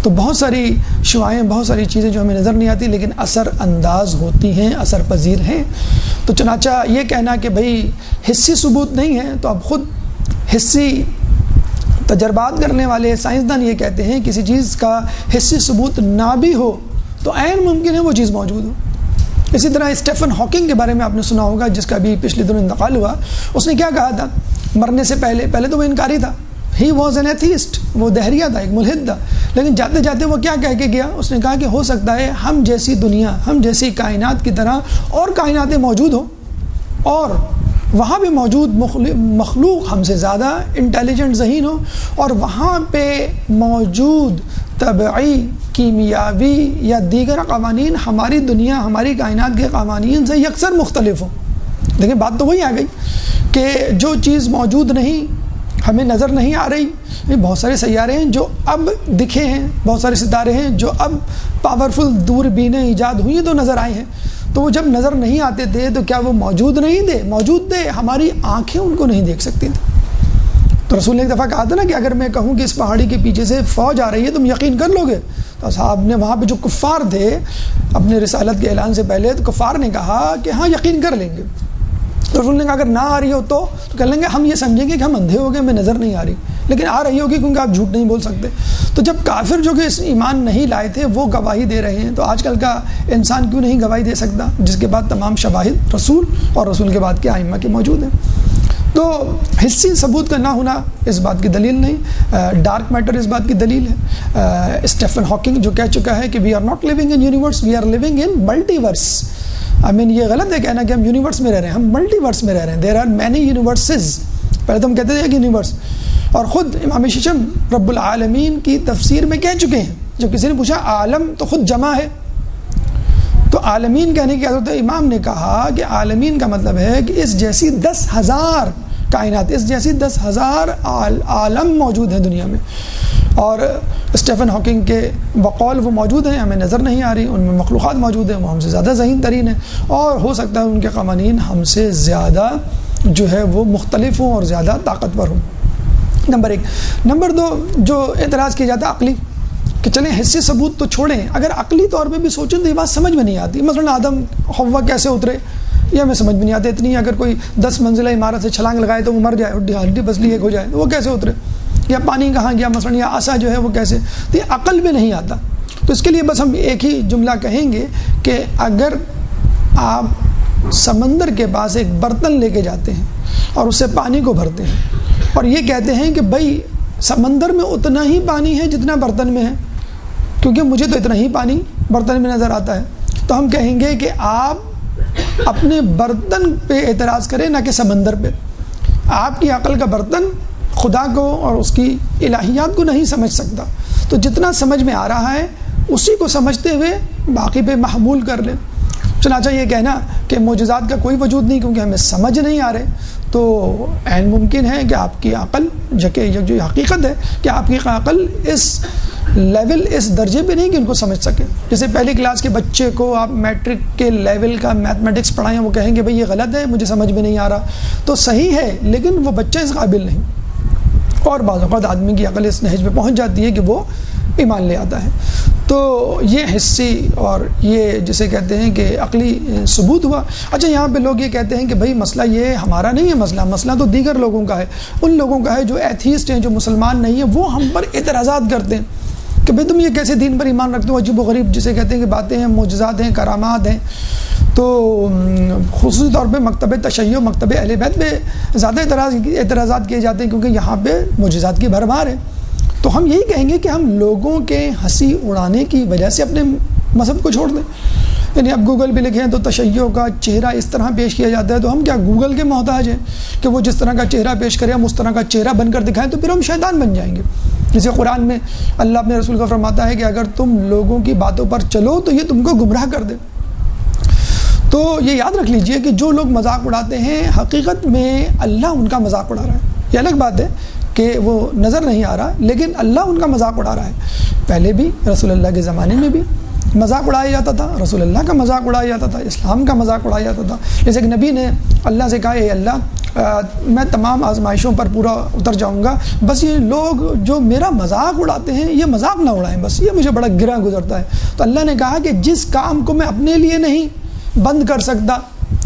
تو بہت ساری شعاعیں، بہت ساری چیزیں جو ہمیں نظر نہیں آتی لیکن اثر انداز ہوتی ہیں، اثر پذیر ہیں۔ تو چنانچہ یہ کہنا کہ بھئی حسی ثبوت نہیں ہے، تو اب خود حسی تجربات کرنے والے سائنسدان یہ کہتے ہیں کسی چیز کا حسی ثبوت نہ بھی ہو تو عین ممکن ہے وہ چیز موجود ہو۔ اسی طرح اسٹیفن ہاکنگ کے بارے میں آپ نے سنا ہوگا، جس کا بھی پچھلے دنوں انتقال ہوا۔ اس نے کیا کہا تھا مرنے سے پہلے تو وہ انکاری تھا، ہی واز این ایتھیسٹ، وہ دہریہ تھا، ایک ملحد تھا، لیکن جاتے جاتے وہ کیا کہہ کے گیا؟ اس نے کہا کہ ہو سکتا ہے ہم جیسی دنیا، ہم جیسی کائنات کی طرح اور کائناتیں موجود ہوں، اور وہاں بھی موجود مخلوق ہم سے زیادہ انٹیلیجنٹ ذہین ہو، اور وہاں پہ موجود طبعی، کیمیاوی یا دیگر قوانین ہماری دنیا، ہماری کائنات کے قوانین سے یکسر مختلف ہوں۔ دیکھیں بات تو وہی آ گئی کہ جو چیز موجود نہیں، ہمیں نظر نہیں آ رہی، بہت سارے سیارے ہیں جو اب دکھے ہیں، بہت سارے ستارے ہیں جو اب پاورفل دوربینیں ایجاد ہوئی ہیں تو نظر آئے ہیں، تو وہ جب نظر نہیں آتے تھے تو کیا وہ موجود نہیں تھے؟ موجود تھے، ہماری آنکھیں ان کو نہیں دیکھ سکتی تھیں۔ تو رسول نے ایک دفعہ کہا تھا نا کہ اگر میں کہوں کہ اس پہاڑی کے پیچھے سے فوج آ رہی ہے تم یقین کر لو گے؟ تو اصحاب نے، وہاں پہ جو کفار تھے اپنے رسالت کے اعلان سے پہلے، تو کفار نے کہا کہ ہاں یقین کر لیں گے۔ تو رسول نے کہا اگر نہ آ رہی ہو تو کہہ لیں گے ہم یہ سمجھیں گے کہ ہم اندھے ہو گئے، ہمیں نظر نہیں آ رہی، لیکن آ رہی ہوگی کیونکہ آپ جھوٹ نہیں بول سکتے۔ تو جب کافر جو کہ اس ایمان نہیں لائے تھے وہ گواہی دے رہے ہیں، تو آج کل کا انسان کیوں نہیں گواہی دے سکتا جس کے بعد تمام شواہد رسول اور رسول کے بعد کے ائمہ کے موجود ہیں؟ تو حسی ثبوت کا نہ ہونا اس بات کی دلیل نہیں۔ ڈارک میٹر اس بات کی دلیل ہے۔ اسٹیفن ہاکنگ جو کہہ چکا ہے کہ we are not living in universe, we are living in multiverse. یہ غلط ہے کہنا کہ ہم یونیورس میں رہ رہے ہیں، ہم ملٹی ورس میں رہ رہے ہیں۔ There are many universes. پہلے تو ہم کہتے تھے کہ یونیورس، اور خود امام ششم رب العالمین کی تفسیر میں کہہ چکے ہیں، جب کسی نے پوچھا عالم تو خود جمع ہے، تو عالمین کہنے کی حضرت امام نے کہا کہ عالمین کا مطلب ہے کہ اس جیسی 10,000 کائنات، اس جیسی 10,000 عالم موجود ہیں دنیا میں، اور اسٹیفن ہاکنگ کے بقول وہ موجود ہیں، ہمیں نظر نہیں آ رہی، ان میں مخلوقات موجود ہیں، وہ ہم سے زیادہ ذہین ترین ہیں، اور ہو سکتا ہے ان کے قوانین ہم سے زیادہ جو ہے وہ مختلف ہوں اور زیادہ طاقتور ہوں۔ نمبر 1۔ نمبر 2، جو اعتراض کیا جاتا ہے عقلی، کہ چلیں حسی ثبوت تو چھوڑیں، اگر عقلی طور پہ بھی سوچیں تو یہ بات سمجھ میں نہیں آتی۔ مثلا آدم حوا کیسے اترے، یہ ہمیں سمجھ میں نہیں آتا۔ اتنی اگر کوئی 10 منزلہ عمارت سے چھلانگ لگائے تو وہ مر جائے، ہڈی پسلی ایک ہو جائے، تو وہ کیسے اترے؟ یا پانی کہاں گیا مثلا، یا عصا جو ہے وہ کیسے؟ تو یہ عقل میں نہیں آتا۔ تو اس کے لیے بس ہم ایک ہی جملہ کہیں گے کہ اگر آپ سمندر کے پاس ایک برتن لے کے جاتے ہیں اور اس سے پانی کو بھرتے ہیں اور یہ کہتے ہیں کہ بھائی سمندر میں اتنا ہی پانی ہے جتنا برتن میں ہے، کیونکہ مجھے تو اتنا ہی پانی برتن میں نظر آتا ہے، تو ہم کہیں گے کہ آپ اپنے برتن پہ اعتراض کریں نہ کہ سمندر پہ۔ آپ کی عقل کا برتن خدا کو اور اس کی الہیات کو نہیں سمجھ سکتا، تو جتنا سمجھ میں آ رہا ہے اسی کو سمجھتے ہوئے باقی پہ محمول کر لیں۔ چنانچہ یہ کہنا کہ معجزات کا کوئی وجود نہیں کیونکہ ہمیں سمجھ نہیں آ رہے، تو عین ممکن ہے کہ آپ کی عقل جو حقیقت ہے کہ آپ کی عقل اس لیول، اس درجے پہ نہیں کہ ان کو سمجھ سکے۔ جیسے پہلی کلاس کے بچے کو آپ میٹرک کے لیول کا میتھمیٹکس پڑھائیں، وہ کہیں گے بھئی یہ غلط ہے، مجھے سمجھ میں نہیں آ رہا، تو صحیح ہے لیکن وہ بچہ اس قابل نہیں۔ اور بعض اوقات آدمی کی عقل اس نہج پہ پہنچ جاتی ہے کہ وہ ایمان لے آتا ہے۔ تو یہ حسی اور یہ جسے کہتے ہیں کہ عقلی ثبوت ہوا۔ اچھا یہاں پہ لوگ یہ کہتے ہیں کہ بھائی مسئلہ یہ ہمارا نہیں ہے، مسئلہ تو دیگر لوگوں کا ہے، ان لوگوں کا ہے جو ایتھیسٹ ہیں، جو مسلمان نہیں ہیں، وہ ہم پر اعتراضات کرتے ہیں کہ بھئی تم یہ کیسے دین پر ایمان رکھتے ہو، عجیب و غریب جسے کہتے ہیں کہ باتیں ہیں، معجزات ہیں، کرامات ہیں۔ تو خصوصی طور پہ مکتب تشیع، مکتب اہل بیت پہ زیادہ اعتراضات کیے جاتے ہیں کیونکہ یہاں پہ معجزات کی بھرمار ہے۔ تو ہم یہی کہیں گے کہ ہم لوگوں کے ہنسی اڑانے کی وجہ سے اپنے مذہب کو چھوڑ دیں۔ یعنی اب گوگل پہ لکھیں تو تشیع کا چہرہ اس طرح پیش کیا جاتا ہے، تو ہم کیا گوگل کے محتاج ہیں کہ وہ جس طرح کا چہرہ پیش کرے ہم اس طرح کا چہرہ بن کر دکھائیں؟ تو پھر ہم شیطان بن جائیں گے۔ جیسے قرآن میں اللہ اپنے رسول کا فرماتا ہے کہ اگر تم لوگوں کی باتوں پر چلو تو یہ تم کو گمراہ کر دے۔ تو یہ یاد رکھ لیجئے کہ جو لوگ مذاق اڑاتے ہیں حقیقت میں اللہ ان کا مذاق اڑا رہا ہے۔ یہ الگ بات ہے کہ وہ نظر نہیں آ رہا لیکن اللہ ان کا مذاق اڑا رہا ہے۔ پہلے بھی رسول اللہ کے زمانے میں بھی مذاق اڑایا جاتا تھا، رسول اللہ کا مذاق اڑایا جاتا تھا، اسلام کا مذاق اڑایا جاتا تھا۔ جیسے کہ نبی نے اللہ سے کہا اے اللہ میں تمام آزمائشوں پر پورا اتر جاؤں گا، بس یہ لوگ جو میرا مذاق اڑاتے ہیں یہ مذاق نہ اڑائیں، بس یہ مجھے بڑا گرا گزرتا ہے۔ تو اللہ نے کہا کہ جس کام کو میں اپنے لیے نہیں بند کر سکتا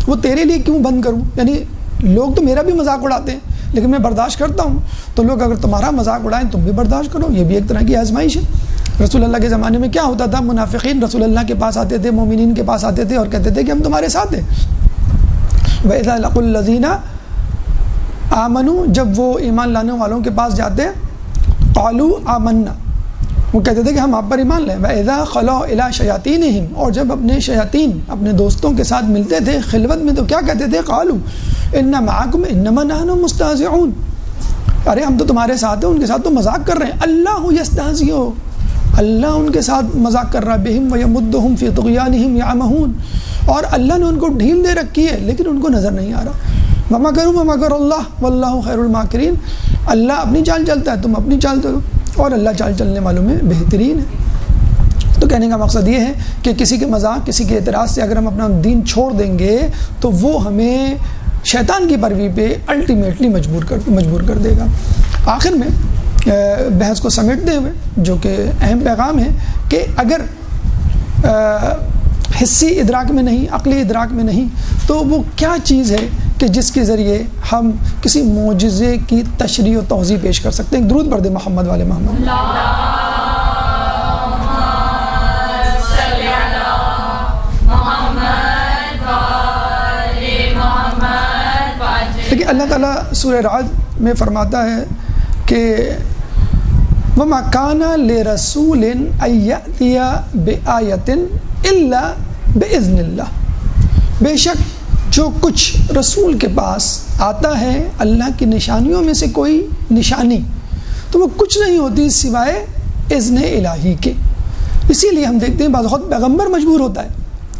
وہ تیرے لیے کیوں بند کروں؟ یعنی لوگ تو میرا بھی مذاق اڑاتے ہیں لیکن میں برداشت کرتا ہوں، تو لوگ اگر تمہارا مذاق اڑائیں تم بھی برداشت کرو، یہ بھی ایک طرح کی آزمائش ہے۔ رسول اللہ کے زمانے میں کیا ہوتا تھا؟ منافقین رسول اللہ کے پاس آتے تھے، مومنین کے پاس آتے تھے اور کہتے تھے کہ ہم تمہارے ساتھ ہیں۔ وَإِذَا لَقُوا الَّذِينَ آمَنُوا، جب وہ ایمان لانے والوں کے پاس جاتے قَالُوا آمَنَّا، وہ کہتے تھے کہ ہم آپ پر ایمان لیں. وَإِذَا خَلَوْا إِلَىٰ شَيَاطِينِهِمْ، اور جب اپنے شیاطین اپنے دوستوں کے ساتھ ملتے تھے خلوت میں تو کیا کہتے تھے؟ قَالُوا إِنَّ مَعَكُمْ إِنَّمَا نَحْنُ مُسْتَهْزِئُونَ، ارے ہم تو تمہارے ساتھ ہیں، ان کے ساتھ تو مذاق کر رہے ہیں. اللہ یستہزئ، اللہ ان کے ساتھ مذاق کر رہا ہے. بہم ویمدہم فی طغیانہم یعمہون، اور اللہ نے ان کو ڈھیل دے رکھی ہے لیکن ان کو نظر نہیں آ رہا. ومکروا ومکر اللہ واللہ خیر الماکرین، اللہ اپنی چال چلتا ہے، تم اپنی چال چلو، اور اللہ چال چلنے والوں میں بہترین ہے. تو کہنے کا مقصد یہ ہے کہ کسی کے مذاق، کسی کے اعتراض سے اگر ہم اپنا دین چھوڑ دیں گے تو وہ ہمیں شیطان کی پیروی پہ الٹیمیٹلی مجبور کر دے گا. آخر میں بحث کو سمیٹتے ہوئے جو کہ اہم پیغام ہے کہ اگر حسی ادراک میں نہیں، عقلی ادراک میں نہیں، تو وہ کیا چیز ہے کہ جس کے ذریعے ہم کسی معجزے کی تشریح و توضیح پیش کر سکتے ہیں. درود پڑھ دیں محمد والے محمد. لیکن اللہ تعالیٰ سورہ رعد میں فرماتا ہے کہ وَمَا كَانَ لِرَسُولٍ أَن يَأْتِيَ بِآيَةٍ إِلَّا بِإِذْنِ اللَّهِ، بے شک جو کچھ رسول کے پاس آتا ہے اللہ کی نشانیوں میں سے کوئی نشانی، تو وہ کچھ نہیں ہوتی سوائے اذن الہی کے. اسی لیے ہم دیکھتے ہیں بعض وقت پیغمبر مجبور ہوتا ہے،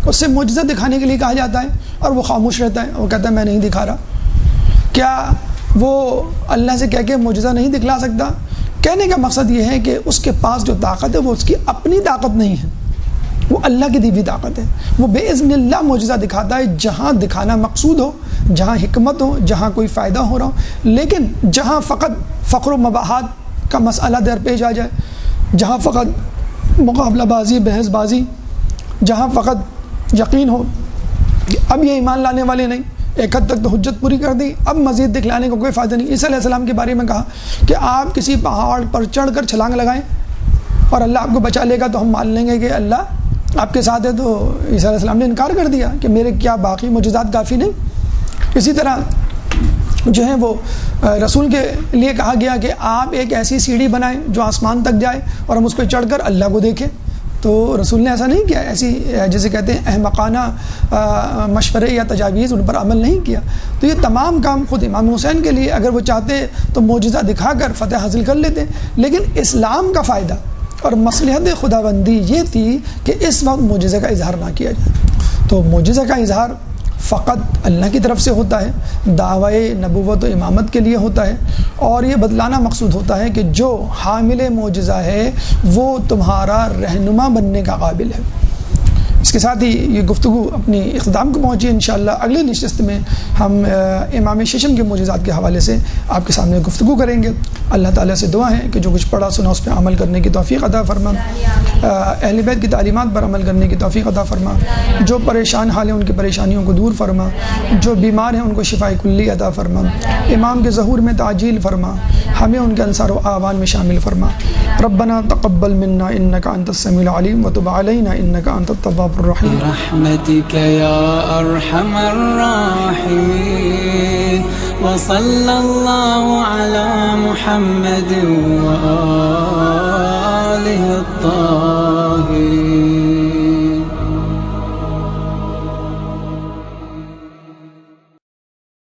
اس سے معجزہ دکھانے کے لیے کہا جاتا ہے اور وہ خاموش رہتا ہے، وہ کہتا ہے میں نہیں دکھا رہا. کیا وہ اللہ سے کہہ کے معجزہ نہیں دکھلا سکتا؟ کہنے کا مقصد یہ ہے کہ اس کے پاس جو طاقت ہے وہ اس کی اپنی طاقت نہیں ہے، وہ اللہ کی دی ہوئی طاقت ہے. وہ بے اذن اللہ معجزہ دکھاتا ہے جہاں دکھانا مقصود ہو، جہاں حکمت ہو، جہاں کوئی فائدہ ہو رہا ہو. لیکن جہاں فقط فقر و مباحات کا مسئلہ درپیش آ جائے، جہاں فقط مقابلہ بازی، بحث بازی، جہاں فقط یقین ہو کہ اب یہ ایمان لانے والے نہیں، ایک حد تک تو حجت پوری کر دی، اب مزید دکھلانے کو کوئی فائدہ نہیں. عیسیٰ علیہ السلام کے بارے میں کہا کہ آپ کسی پہاڑ پر چڑھ کر چھلانگ لگائیں اور اللہ آپ کو بچا لے گا تو ہم مان لیں گے کہ اللہ آپ کے ساتھ ہے. تو عیسیٰ علیہ السلام نے انکار کر دیا کہ میرے کیا باقی معجزات کافی نہیں. اسی طرح جو ہے وہ رسول کے لیے کہا گیا کہ آپ ایک ایسی سیڑھی بنائیں جو آسمان تک جائے اور ہم اس پہ چڑھ کر اللہ کو دیکھیں. تو رسول نے ایسا نہیں کیا، ایسی جیسے کہتے ہیں احمقانہ مشورے یا تجاویز ان پر عمل نہیں کیا. تو یہ تمام کام خود امام حسین کے لیے اگر وہ چاہتے تو معجزہ دکھا کر فتح حاصل کر لیتے. لیکن اسلام کا فائدہ اور مصلحت خداوندی یہ تھی کہ اس وقت معجزے کا اظہار نہ کیا جائے. تو معجزے کا اظہار فقط اللہ کی طرف سے ہوتا ہے، دعوی نبوت و امامت کے لیے ہوتا ہے، اور یہ بدلانا مقصود ہوتا ہے کہ جو حامل معجزہ ہے وہ تمہارا رہنما بننے کا قابل ہے. اس کے ساتھ ہی یہ گفتگو اپنی اختتام کو پہنچی. انشاءاللہ اگلے نشست میں ہم امام ششم کے معجزات کے حوالے سے آپ کے سامنے گفتگو کریں گے. اللہ تعالیٰ سے دعا ہے کہ جو کچھ پڑھا سنا اس پہ عمل کرنے کی توفیق عطا فرما، اہل بیت کی تعلیمات پر عمل کرنے کی توفیق عطا فرما، جو پریشان حال ہیں ان کی پریشانیوں کو دور فرما، جو بیمار ہیں ان کو شفاء کلی عطا فرما، امام کے ظہور میں تعجیل فرما، ہمیں ان کے انصار و اعوان میں شامل فرما. ربنا تقبل منا انك انت السميع العليم وتب علينا انك انت التواب الرحيم برحمتك يا ارحم الراحمين وصلى الله على محمد وآله الطاهرين.